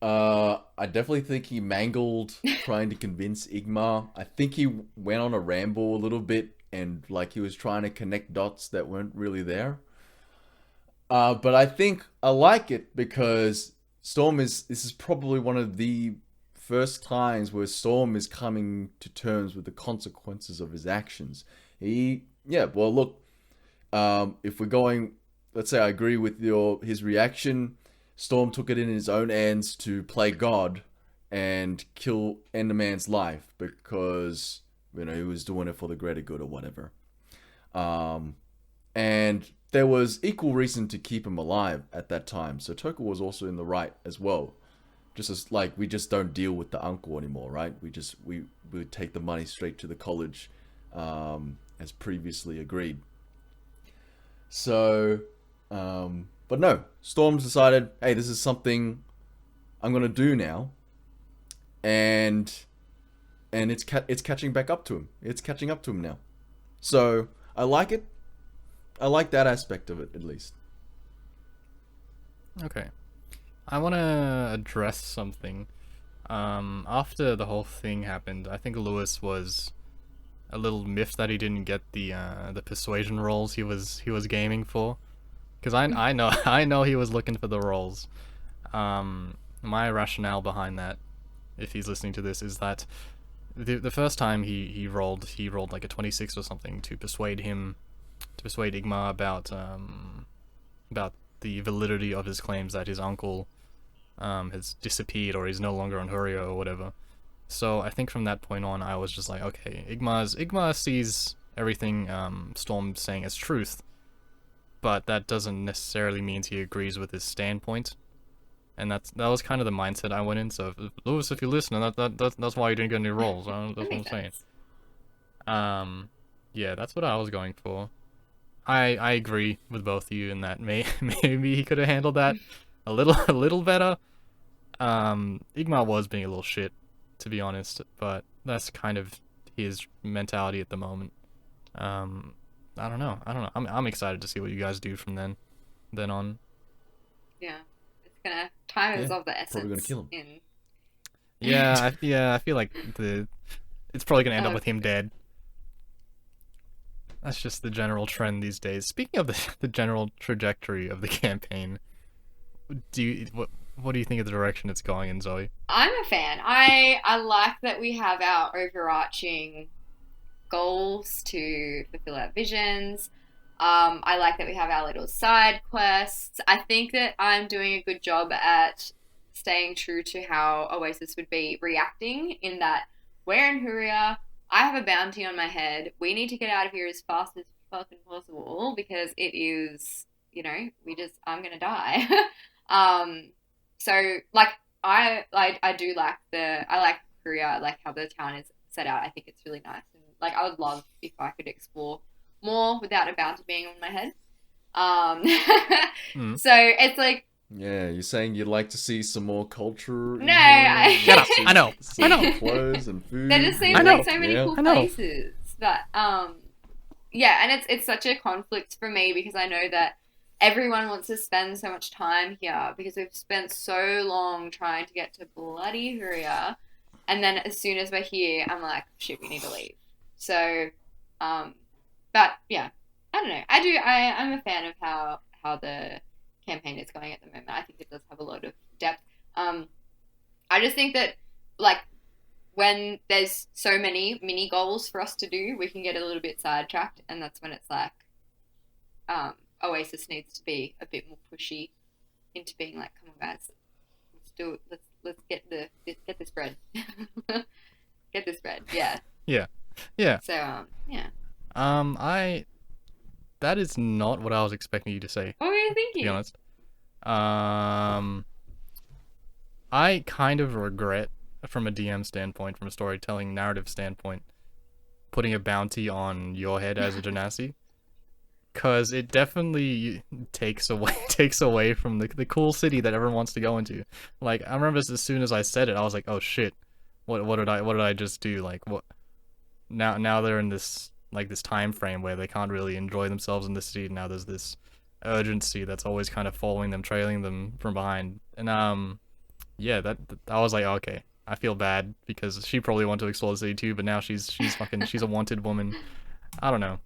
I definitely think he mangled trying to convince Igmar. I think he went on a ramble a little bit and like he was trying to connect dots that weren't really there. But I think I like it because this is probably one of the first times where Storm is coming to terms with the consequences of his actions. Well, look, if we're going, let's say I agree with his reaction. Storm took it in his own hands to play God and end a man's life because he was doing it for the greater good or whatever. And there was equal reason to keep him alive at that time. So Toka was also in the right as well. Just as like we just don't deal with the uncle anymore, right? We take the money straight to the college, as previously agreed. So, but no, Storm's decided, hey, this is something I'm gonna do now, and it's catching back up to him. It's catching up to him now. So I like it. I like that aspect of it at least. Okay. I want to address something. After the whole thing happened, I think Lewis was a little miffed that he didn't get the persuasion rolls he was gaming for, because I know he was looking for the rolls. My rationale behind that, if he's listening to this, is that the first time he rolled like a 26 or something to persuade Igmar about the validity of his claims that his uncle has disappeared or he's no longer on Hurio or whatever. So I think from that point on, I was just like, okay, Igmar sees everything Storm's saying as truth, but that doesn't necessarily mean he agrees with his standpoint. And that was kind of the mindset I went in. So Lewis, if you're listening, that's why you didn't get any rolls. That's what I'm saying. Yeah, that's what I was going for. I agree with both of you in that maybe he could have handled that a little better. Igmar was being a little shit, to be honest, but that's kind of his mentality at the moment. I don't know. I'm excited to see what you guys do from then on. Yeah, it's gonna time is Yeah, of the essence. probably gonna kill him. In Yeah, I feel like it's probably gonna end up Oh. with him dead. That's just the general trend these days. Speaking of the general trajectory of the campaign, what do you think of the direction it's going in, Zoe? I'm a fan. I like that we have our overarching goals to fulfill our visions. I like that we have our little side quests. I think that I'm doing a good job at staying true to how Oasis would be reacting, in that we're in Huria. I have a bounty on my head. We need to get out of here as fast as fucking possible because it is, I'm gonna die. so like I do like I like Korea. I like how the town is set out. I think it's really nice, and like I would love if I could explore more without a bounty being on my head. Mm. So it's like, Yeah, you're saying you'd like to see some more culture. No, I- Shut up. I know. Some I know. clothes and food. there just seems I know. like so many Yeah. cool I know. places that yeah, and it's such a conflict for me because I know that everyone wants to spend so much time here because we've spent so long trying to get to bloody Huria, and then as soon as we're here, I'm like, shit, we need to leave. So, but yeah, I don't know. I'm a fan of how the campaign is going at the moment. I think it does have a lot of depth. I just think that like when there's so many mini goals for us to do, we can get a little bit sidetracked, and that's when it's like, Oasis needs to be a bit more pushy into being like, come on guys, let's do it. Let's get this bread. Get this bread. Yeah. Yeah. So yeah. That is not what I was expecting you to say, What were you to thinking? be honest. I kind of regret, from a DM standpoint, from a storytelling narrative standpoint, putting a bounty on your head as a genasi, because it definitely takes away from the cool city that everyone wants to go into. Like, I remember as soon as I said it, I was like, oh shit, what did I just do? Like, what? Now they're in this time frame where they can't really enjoy themselves in the city. Now there's this urgency that's always kind of following them, trailing them from behind. And yeah, that I was like, okay, I feel bad because she probably wanted to explore the city too, but now she's she's a wanted woman. I don't know.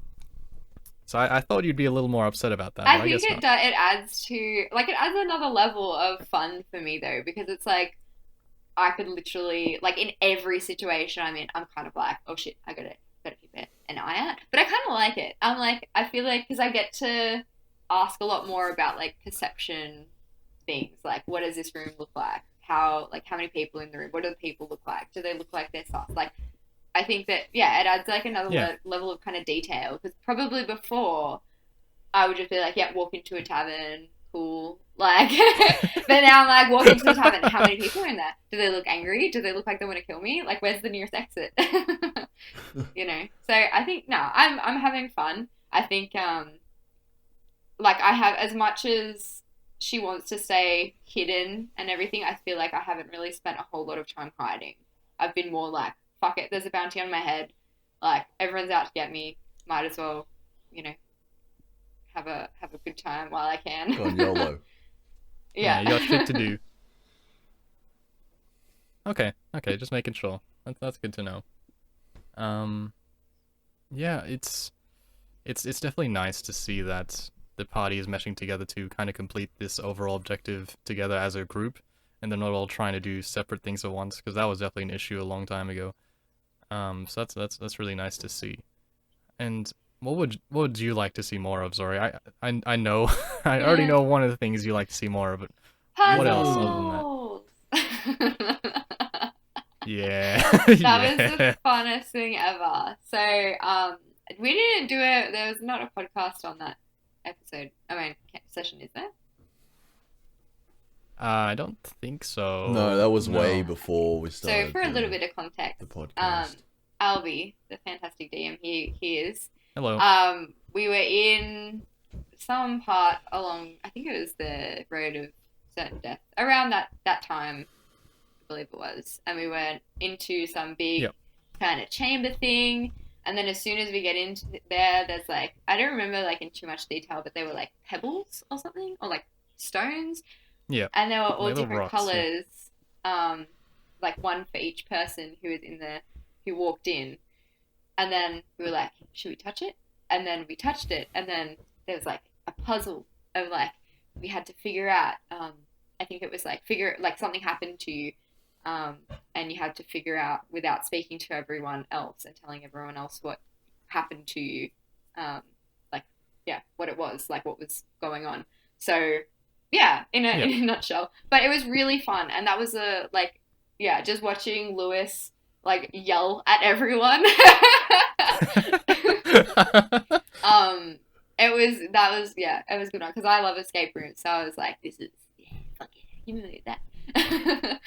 So I thought you'd be a little more upset about that. I But I think guess it not. it adds to like it adds another level of fun for me though, because it's like I could literally like in every situation I'm in, I'm kind of like, oh shit, I gotta keep an eye out. But I kind of like it. I'm like, I feel like because I get to ask a lot more about like perception things, like what does this room look like? How many people in the room? What do the people look like? Do they look like they're sus? Like I think that yeah, it adds like another Yeah. level of kind of detail because probably before I would just be like, yeah, walk into a tavern, cool. Like, but now I'm like, walk into the tavern. How many people are in there? Do they look angry? Do they look like they want to kill me? Like, where's the nearest exit? So I think no, I'm having fun. I think like I have as much as she wants to stay hidden and everything. I feel like I haven't really spent a whole lot of time hiding. I've been more like, fuck it, there's a bounty on my head. Like everyone's out to get me. Might as well, have a good time while I can. Gone YOLO. Yeah. You got shit to do. Okay, just making sure. That's good to know. Yeah, it's definitely nice to see that the party is meshing together to kind of complete this overall objective together as a group, and they're not all trying to do separate things at once, because that was definitely an issue a long time ago. So that's really nice to see. And what would you like to see more of, Zori? I know I already know one of the things you like to see more of, but what else other than that? Yeah. That was Yeah. the funnest thing ever. So, we didn't do it. There was not a podcast on that episode. I mean, session, is there? I don't think so. No, that was way No. before we started. So, for a little the- bit of context, the podcast. Albie, the fantastic DM he is, Hello. We were in some part along, I think it was the road of certain death, around that time, I believe it was, and we went into some big Yep. kind of chamber thing. And then as soon as we get into there, there's like, I don't remember like in too much detail, but they were like pebbles or something, or like stones, Yep. and they were all Little different rocks. Yeah. colors, um, like one for each person who was in there, who walked in. And then we were like, should we touch it? And then we touched it, and then there was like a puzzle of like we had to figure out. I think it was like something happened to you, and you had to figure out without speaking to everyone else and telling everyone else what happened to you, um, like yeah, what it was, like what was going on. So yeah, Yep. in a nutshell. But it was really fun, and that was a like yeah, just watching Lewis like yell at everyone. um, it was a good one because I love escape rooms, so I was like, this is yeah, fuck yeah, give me that.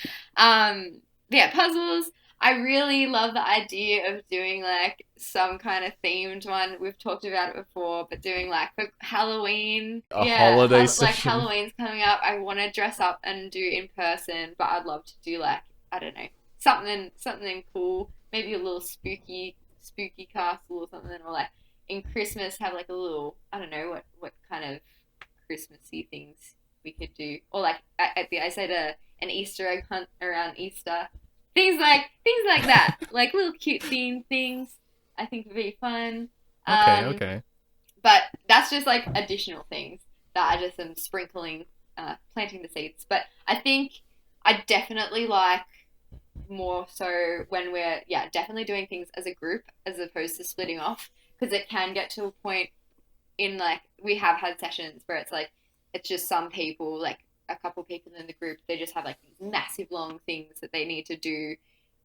Yeah, puzzles. I really love the idea of doing like some kind of themed one. We've talked about it before, but doing like for Halloween. A Yeah, holiday like session. Halloween's coming up. I want to dress up and do in person, but I'd love to do like I don't know something cool. Maybe a little spooky castle or something, or like in Christmas have like a little I don't know what kind of Christmassy things we could do, or like I said an Easter egg hunt around Easter, things like that, like little cute theme things. I think would be fun. Okay. Um, Okay. but that's just like additional things that I just am sprinkling, planting the seeds. But I think I definitely like more so when we're yeah definitely doing things as a group as opposed to splitting off because it can get to a point in like we have had sessions where it's like it's just some people like a couple people in the group they just have like these massive long things that they need to do,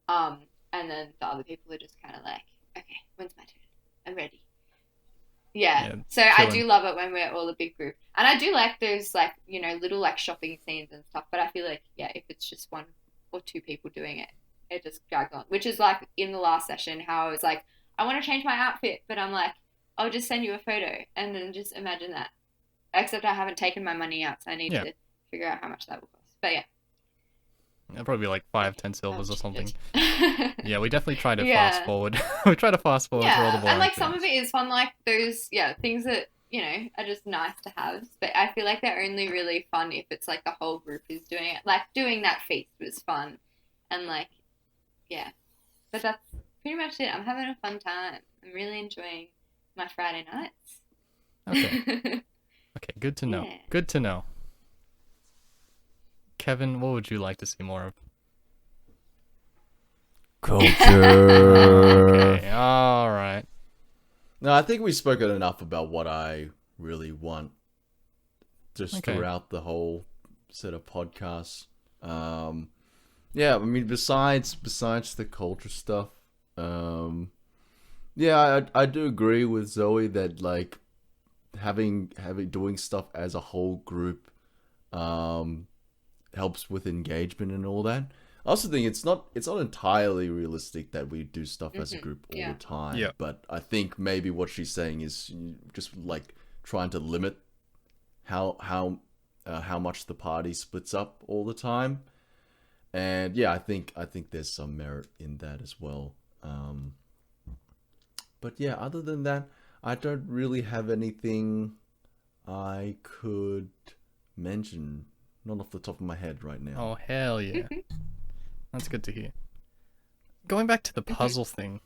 um and then the other people are just kind of like okay when's my turn, I'm ready. Yeah, Yeah. so I Chilling. do love it when we're all a big group, and I do like those like little like shopping scenes and stuff, but I feel like yeah if it's just one or two people doing it it just drags on, which is like in the last session how I was like I want to change my outfit but I'm like I'll just send you a photo and then just imagine that. Except I haven't taken my money out, so I need Yeah. to figure out how much that will cost. But yeah, It'll probably be like five, ten I'll silvers or something. change it. Yeah, we definitely try to fast Yeah, forward. We try to fast forward through all the yeah, and boring like some of things. it is fun, like those yeah things that are just nice to have. But I feel like they're only really fun if it's like the whole group is doing it. Like doing that feast was fun, and like yeah, but that's pretty much it. I'm having a fun time. I'm really enjoying my Friday Okay. nights. Okay. Good to know. Yeah. Good to know. Kevin, what would you like to see more of? Culture. Okay. All right. No, I think we've spoken enough about what I really want just Okay. throughout the whole set of podcasts. Um, yeah, I mean, besides the culture stuff, yeah, I do agree with Zoe that like having doing stuff as a whole group um, helps with engagement and all that. I also think it's not entirely realistic that we do stuff as a group all Yeah. the time. Yeah. But I think maybe what she's saying is just like trying to limit how much the party splits up all the time. And yeah, I think there's some merit in that as well. But yeah, other than that, I don't really have anything I could mention. Not off the top of my head right now. Oh hell yeah. That's good to hear. Going back to the puzzle thing,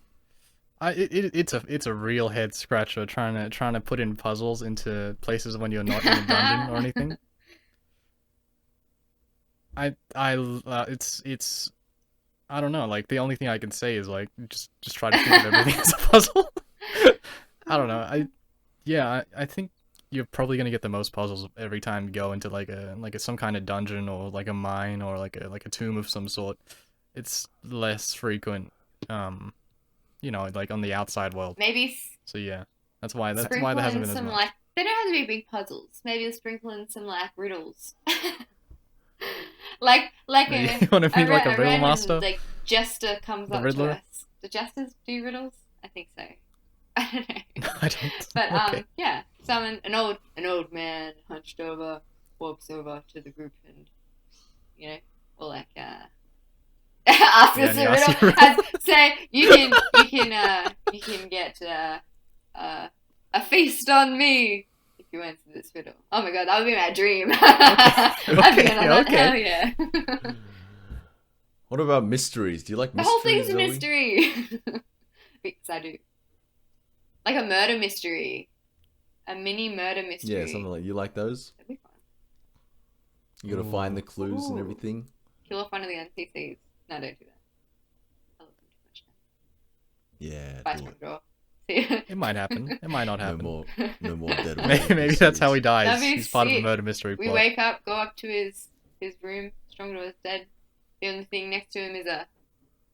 it's a real head scratcher trying to put in puzzles into places when you're not in a dungeon or anything. It's I don't know. Like the only thing I can say is like just try to think of everything as a puzzle. I don't know. I think you're probably gonna get the most puzzles every time you go into some kind of dungeon or like a mine or like a tomb of some sort. It's less frequent, like on the outside world. Maybe So yeah, that's why sprinkle there hasn't in been as some much. like they don't have to be big puzzles. Maybe sprinkle in some like riddles. like You want to be like a a riddle random master, like jester comes the up to Riddler. us. Do jesters do riddles? I think so. I don't know. I don't. But Okay. yeah, summon an old man hunched over, walks over to the group and or like asks Yeah, us and he a asks riddle. you a riddle. Say you can get a feast on me if you answer this riddle. Oh my god, that would be my dream. I'd be in on that. Okay. Hell yeah. What about mysteries? Do you like The whole mysteries, thing's a Zoe? mystery. Because I do. Like a murder mystery. A mini murder mystery. Yeah, something like you like those. That'd be fun. You gotta find the Ooh. clues and Ooh. everything. Kill off one of the NPCs. No, don't do that. I love them too much now. Yeah, Vice do it. Draw. It might happen. It might not No happen. more, no more dead. Maybe that's how he dies. That'd be He's part of the sick. murder mystery We plot. wake up, go up to his room. Strongjaw is dead. The only thing next to him is a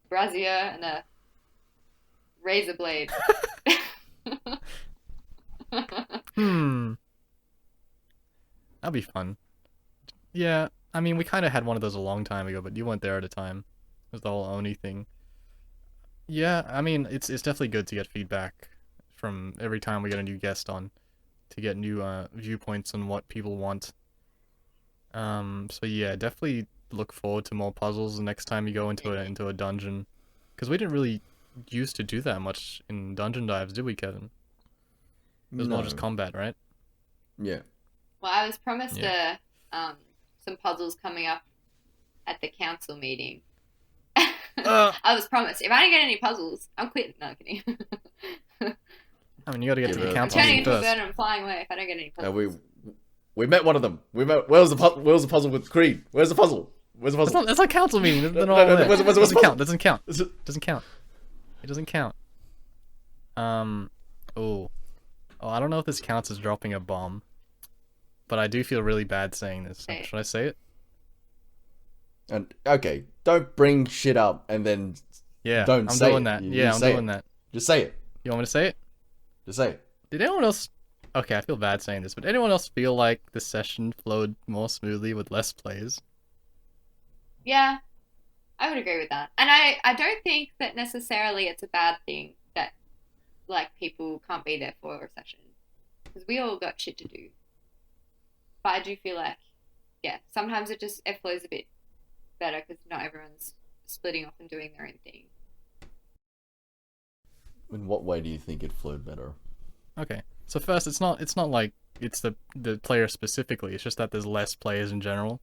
brazier and a razor blade. Hmm. That'd be fun. Yeah, I mean, we kind of had one of those a long time ago, but you weren't there at the time. It was the whole Oni thing. Yeah, I mean, it's definitely good to get feedback from every time we get a new guest on, to get new viewpoints on what people want. So yeah, definitely look forward to more puzzles the next time you go into a dungeon, because we didn't really used to do that much in dungeon dives, did we, Kevin? It was more just combat, right? Yeah. Well, I was promised some puzzles coming up at the council meeting. I was promised. If I don't get any puzzles, I'm quitting. No, I'm kidding. I mean, you gotta get to the I'm council Turning meeting into a first. bird and I'm flying away if I don't get any puzzles. We met one of them. Where's the puzzle with Creed? Where's the puzzle? Where's the puzzle? That's not council meeting. They're not No, all there. where's the Doesn't puzzle? count. Doesn't count. Is it- Doesn't count. It doesn't count. Oh, I don't know if this counts as dropping a bomb, but I do feel really bad saying this. Say it. Should I say it? And okay, don't bring shit up and then Yeah, don't I'm say doing it. that. You Yeah, I'm say doing it. that. Just say it. You want me to say it? Just say it. Did anyone else? Okay, I feel bad saying this, but did anyone else feel like the session flowed more smoothly with less plays? Yeah, I would agree with that. And I don't think that necessarily it's a bad thing that like people can't be there for a session because we all got shit to do. But I do feel like sometimes it flows a bit better because not everyone's splitting off and doing their own thing. In what way do you think it flowed better? Okay, so first, it's not like it's the player specifically. It's just that there's less players in general.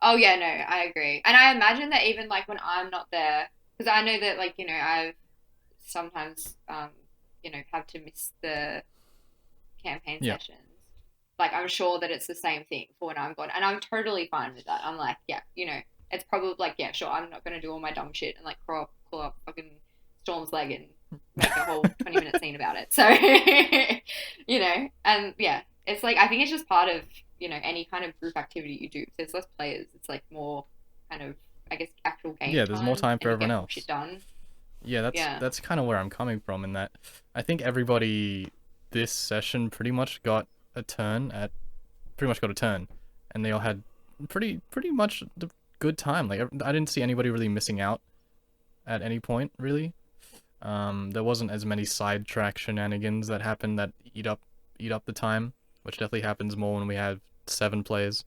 Oh yeah, no, I agree. And I imagine that even like when I'm not there, because I know that like I've sometimes have to miss the campaign Yeah. sessions. Like I'm sure that it's the same thing for when I'm gone, and I'm totally fine with that. I'm like, yeah, it's probably like, yeah, sure, I'm not gonna do all my dumb shit and like claw up fucking Storm's leg and make a whole 20-minute scene about it. So, and yeah, it's like I think it's just part of any kind of group activity you do. So there's less players. It's like more kind of, I guess, actual game. Yeah, there's more time for and you everyone get else. Shit done. Yeah, that's kind of where I'm coming from in that I think everybody this session pretty much got a turn, and they all had pretty much the good time. Like I didn't see anybody really missing out at any point, really. There wasn't as many sidetrack shenanigans that happen that eat up the time, which definitely happens more when we have 7 players.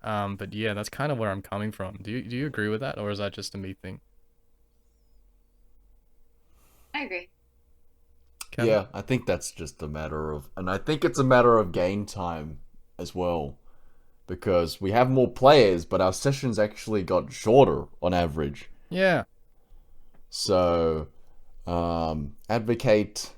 But yeah, that's kind of where I'm coming from. Do you agree with that, or is that just a me thing? I agree. Kevin? Yeah, I think that's just a matter of, and I think it's a matter of game time as well, because we have more players, but our sessions actually got shorter on average. Yeah. So, advocate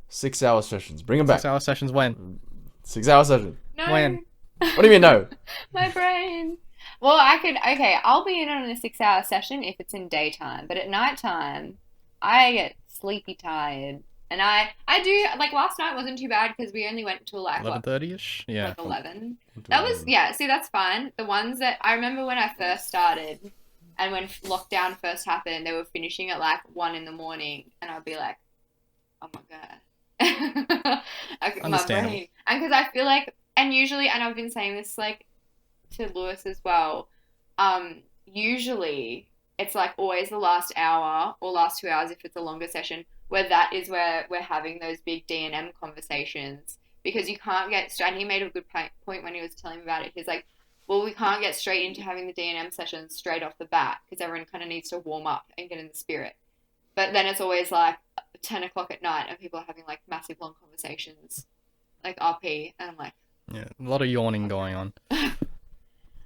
6-hour sessions. Bring them back. 6-hour sessions when? 6-hour session. No. When? What do you mean no? My brain. Well, I'll be in on a 6-hour session if it's in daytime, but at nighttime, I get sleepy tired. And I do, like last night wasn't too bad because we only went until like 11:30ish? Yeah. like 11. That was, see, that's fine. The ones that I remember when I first started and when lockdown first happened, they were finishing at like 1 in the morning and I'd be like, oh my God. My Understandable. brain. And because I feel like, and usually, and I've been saying this like to Lewis as well, usually it's like always the last hour or last 2 hours if it's a longer session where that is where we're having those big D&M conversations, because you can't get, and he made a good point when he was telling me about it. He's like, well, we can't get straight into having the D&M sessions straight off the bat because everyone kind of needs to warm up and get in the spirit. But then it's always like 10 o'clock at night and people are having like massive long conversations, like RP, and I'm like, Yeah, a lot of yawning going on.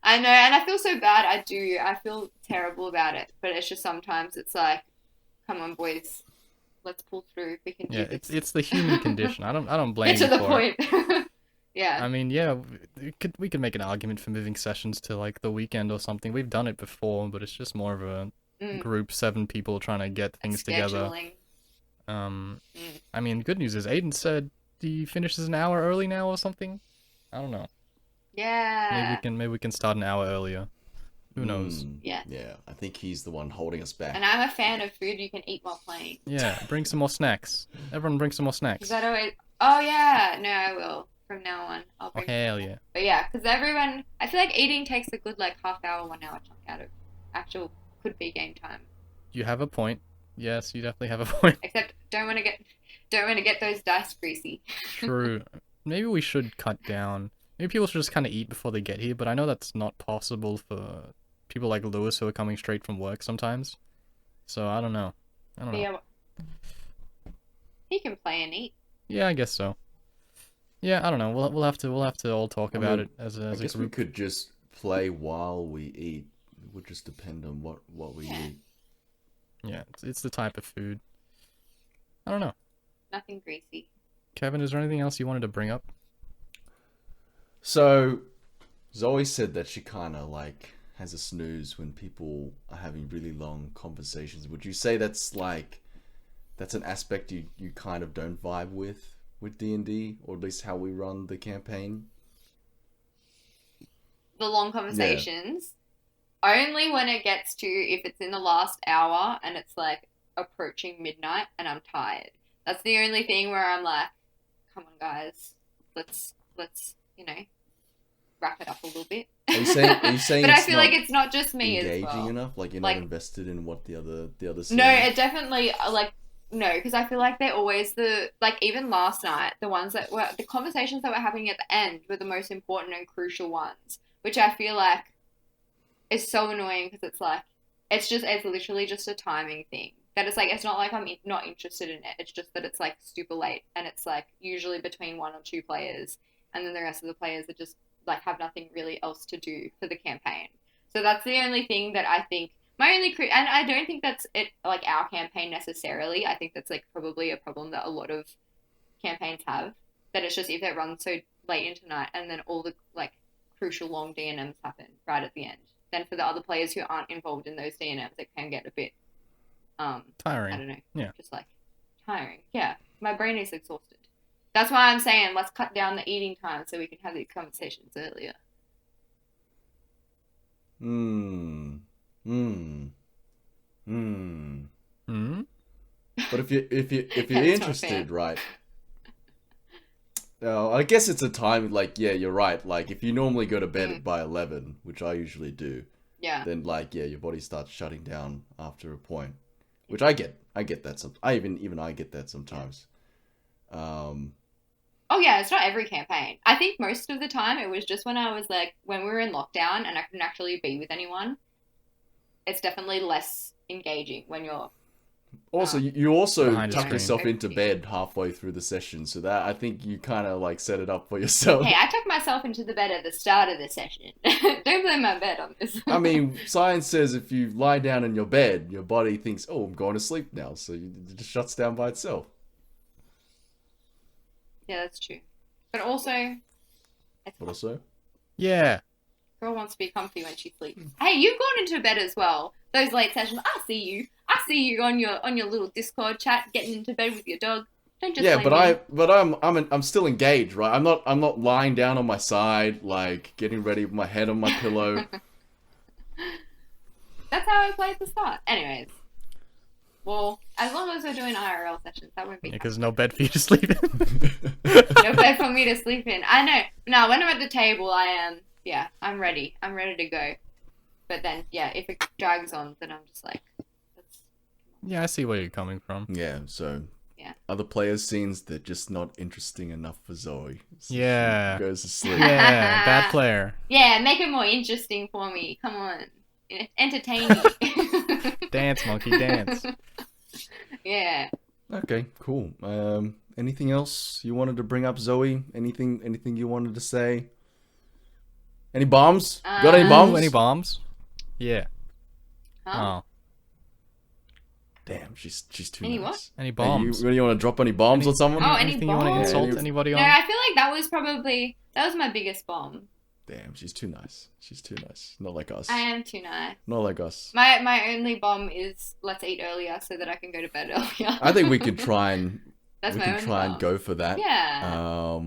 I know, and I feel so bad. I feel terrible about it, but it's just sometimes it's like, come on, boys, let's pull through. We can Yeah, do this. it's the human condition. I don't blame Get to you the for it. point. Yeah. I mean, yeah, we could make an argument for moving sessions to like the weekend or something. We've done it before, but it's just more of a group, 7 people trying to get things together. I mean, good news is Aiden said he finishes an hour early now or something. I don't know. Yeah. Maybe we can start an hour earlier. Who knows? Yeah. Yeah, I think he's the one holding us back. And I'm a fan of food you can eat while playing. Yeah, bring some more snacks. Everyone bring some more Is snacks. that always? Oh yeah. No, I will. From now on, I'll Oh, bring. hell yeah. But yeah, because everyone, I feel like eating takes a good like half hour, 1 hour chunk out of actual could be game time. You have a point. Yes, you definitely have a point. Except don't want to get those dice greasy. True. Maybe we should cut down. Maybe people should just kind of eat before they get here, but I know that's not possible for people like Lewis who are coming straight from work sometimes. So I don't know. Yeah. He can play and eat. Yeah, I guess so. Yeah, I don't know. We'll have to all talk about it as I a guess we group. could just play while we eat. It would just depend on what we eat. Yeah, it's the type of food. I don't know. Nothing greasy. Kevin, is there anything else you wanted to bring up? So, Zoe said that she kind of like has a snooze when people are having really long conversations. Would you say that's an aspect you kind of don't vibe with D&D, or at least how we run the campaign? The long conversations. Only when it gets to, if it's in the last hour and it's like approaching midnight and I'm tired. That's the only thing where I'm like, come on guys, let's wrap it up a little bit. Are you saying But I it's feel not like it's not just me as engaging well. enough? Like you're Like- not invested in what the other No, it definitely no, because I feel like they're always even last night, the conversations that were happening at the end were the most important and crucial ones, which I feel like is so annoying because it's literally just a timing thing. That it's like, it's not like I'm not interested in it. It's just that it's like super late and it's like usually between 1 or 2 players, and then the rest of the players are just like have nothing really else to do for the campaign. So that's the only thing that I think. And I don't think that's it, like our campaign necessarily. I think that's like probably a problem that a lot of campaigns have. That it's just if it runs so late into night and then all the like crucial long D&Ms happen right at the end, then for the other players who aren't involved in those D&Ms, it can get a bit Tiring. I don't know. Yeah. Just like tiring. Yeah. My brain is exhausted. That's why I'm saying let's cut down the eating time so we can have these conversations earlier. But if you're That's not interested, fair. right? I guess it's a time, like, yeah, you're right. Like, if you normally go to bed by 11, which I usually do, Yeah. then, like, yeah, your body starts shutting down after a point. Which I get that. I get that sometimes. Oh yeah, it's not every campaign. I think most of the time it was just when we were in lockdown and I couldn't actually be with anyone. It's definitely less engaging when you're Also, you also Behind a tuck screen. yourself into bed halfway through the session, so that I think you kind of like set it up for yourself. Hey, I tucked myself into the bed at the start of the session. Don't blame my bed on this. I mean, science says if you lie down in your bed, your body thinks, "Oh, I'm going to sleep now," so it just shuts down by itself. Yeah, that's true. But also, it's What also? Yeah. girl wants to be comfy when she sleeps. Hey, you've gone into bed as well. Those late sessions, I see you. I see you on your little Discord chat, getting into bed with your dog. Don't just Yeah, blame but me. I'm still engaged, right? I'm not lying down on my side, like getting ready with my head on my pillow. That's how I play at the start. Anyways, well, as long as we're doing IRL sessions, that won't be Because no bed for you to sleep in. no bed for me to sleep in. I know. No, when I'm at the table, I am. Yeah, I'm ready. I'm ready to go. But then, yeah, if it drags on, then I'm just like, Yeah, I see where you're coming from. Yeah, so other players' scenes, they're just not interesting enough for Zoe. So Yeah. she goes to sleep. Yeah, bad player. Yeah, make it more interesting for me. Come on. Entertain me. Dance, monkey, dance. Yeah. Okay, cool. Anything else you wanted to bring up, Zoe? Anything you wanted to say? Any bombs? Got any Um, bombs? Ooh, any bombs? Yeah. Huh? Oh, Damn, she's too Any nice. what? any Hey, bombs? you want to drop any bombs Any- on someone? Oh, any Anything you want to bombs? insult Yeah, anybody No, on? I feel like that was my biggest bomb. Damn, she's too nice. She's too nice. Not like us. I am too nice. Not like us. My only bomb is let's eat earlier so that I can go to bed earlier. I think we could try and That's we my can only try and bomb. go for that. Yeah.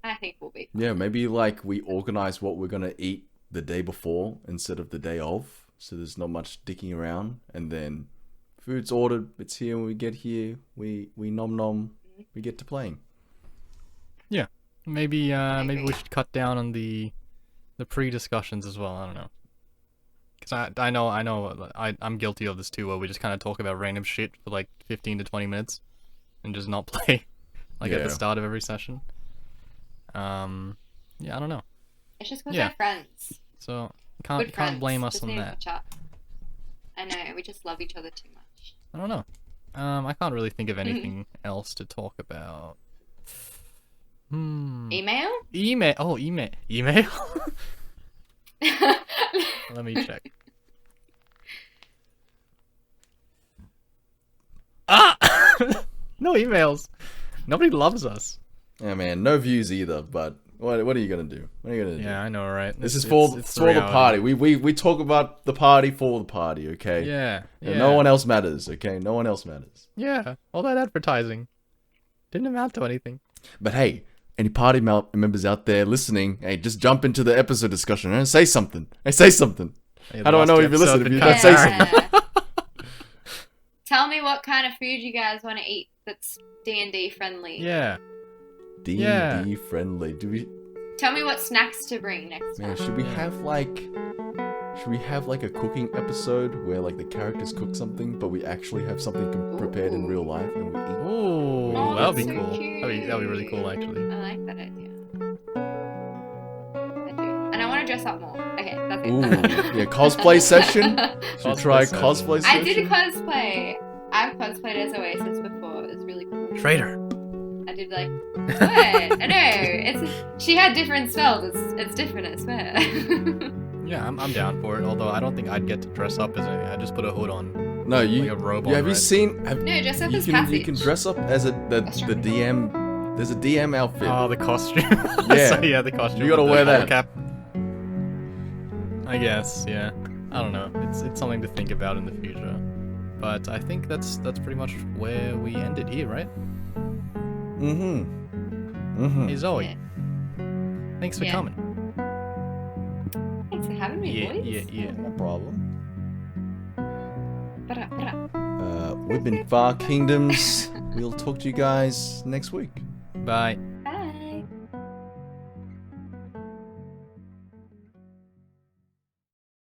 I think we'll be. Yeah, maybe like we organize what we're gonna eat the day before instead of the day of, so there's not much dicking around, and then food's ordered, it's here when we get here, we nom nom, we get to playing. Maybe maybe we agree. should cut down on the pre-discussions as well. I don't know. Cause I know I'm guilty of this too, where we just kind of talk about random shit for like 15 to 20 minutes, and just not play, like at Yeah. the start of every session. Yeah, I don't know. It's just because Yeah. we're friends. So Good can't friends. blame us Just on need to that. catch up. I know, we just love each other too much. I don't know. I can't really think of anything else to talk about. Email? Email. Oh, email. Email. Let me check. Ah! No emails. Nobody loves us. Yeah, man, no views either, but what are you gonna do? What are you gonna do? Yeah, I know, right? This is It's- for it's for the reality. party. We talk about the party for the party, okay? Yeah. And Yeah. no one else matters, okay? No one else matters. Yeah. All that advertising didn't amount to anything. But hey, any party members out there listening, hey, just jump into the episode discussion and say something. Hey, say something. Hey, How do I last know if you episode listen if been you cut don't say down. something? Tell me what kind of food you guys want to eat that's D&D friendly. Yeah. D&D Yeah. friendly. Do we? Tell me what snacks to bring next time. Man, should we have like a cooking episode where like the characters cook something, but we actually have something prepared in real life and we eat? Ooh, Oh, that would be that's so cool. cute. That'd be really cool, actually. I like that idea. I do. And I want to dress up more. Okay, that's it. Ooh, yeah, cosplay session. Should we try Cosplay cosplay I session? did a cosplay. I've cosplayed as Oasis before. It was really cool. Traitor. I did like what? I know. She had different spells. It's different, I swear. Yeah, I'm down for it. Although I don't think I'd get to dress up as anything. I just put a hood on, No, you. like a robe Yeah, on. have you right? seen? No, dress up you as can Passage. you can dress up as the That's right. DM. There's a DM outfit. Oh, the costume. Yeah. So, yeah, the costume. You gotta with wear the that. cap. I guess, yeah. I don't know. It's something to think about in the future. But I think that's pretty much where we ended here, right? Hey Zoe, Yeah. thanks for Yeah. coming. Thanks for having me, Yeah, boys. yeah. No problem. Ba-da. We've been Far Kingdoms. We'll talk to you guys next week. Bye.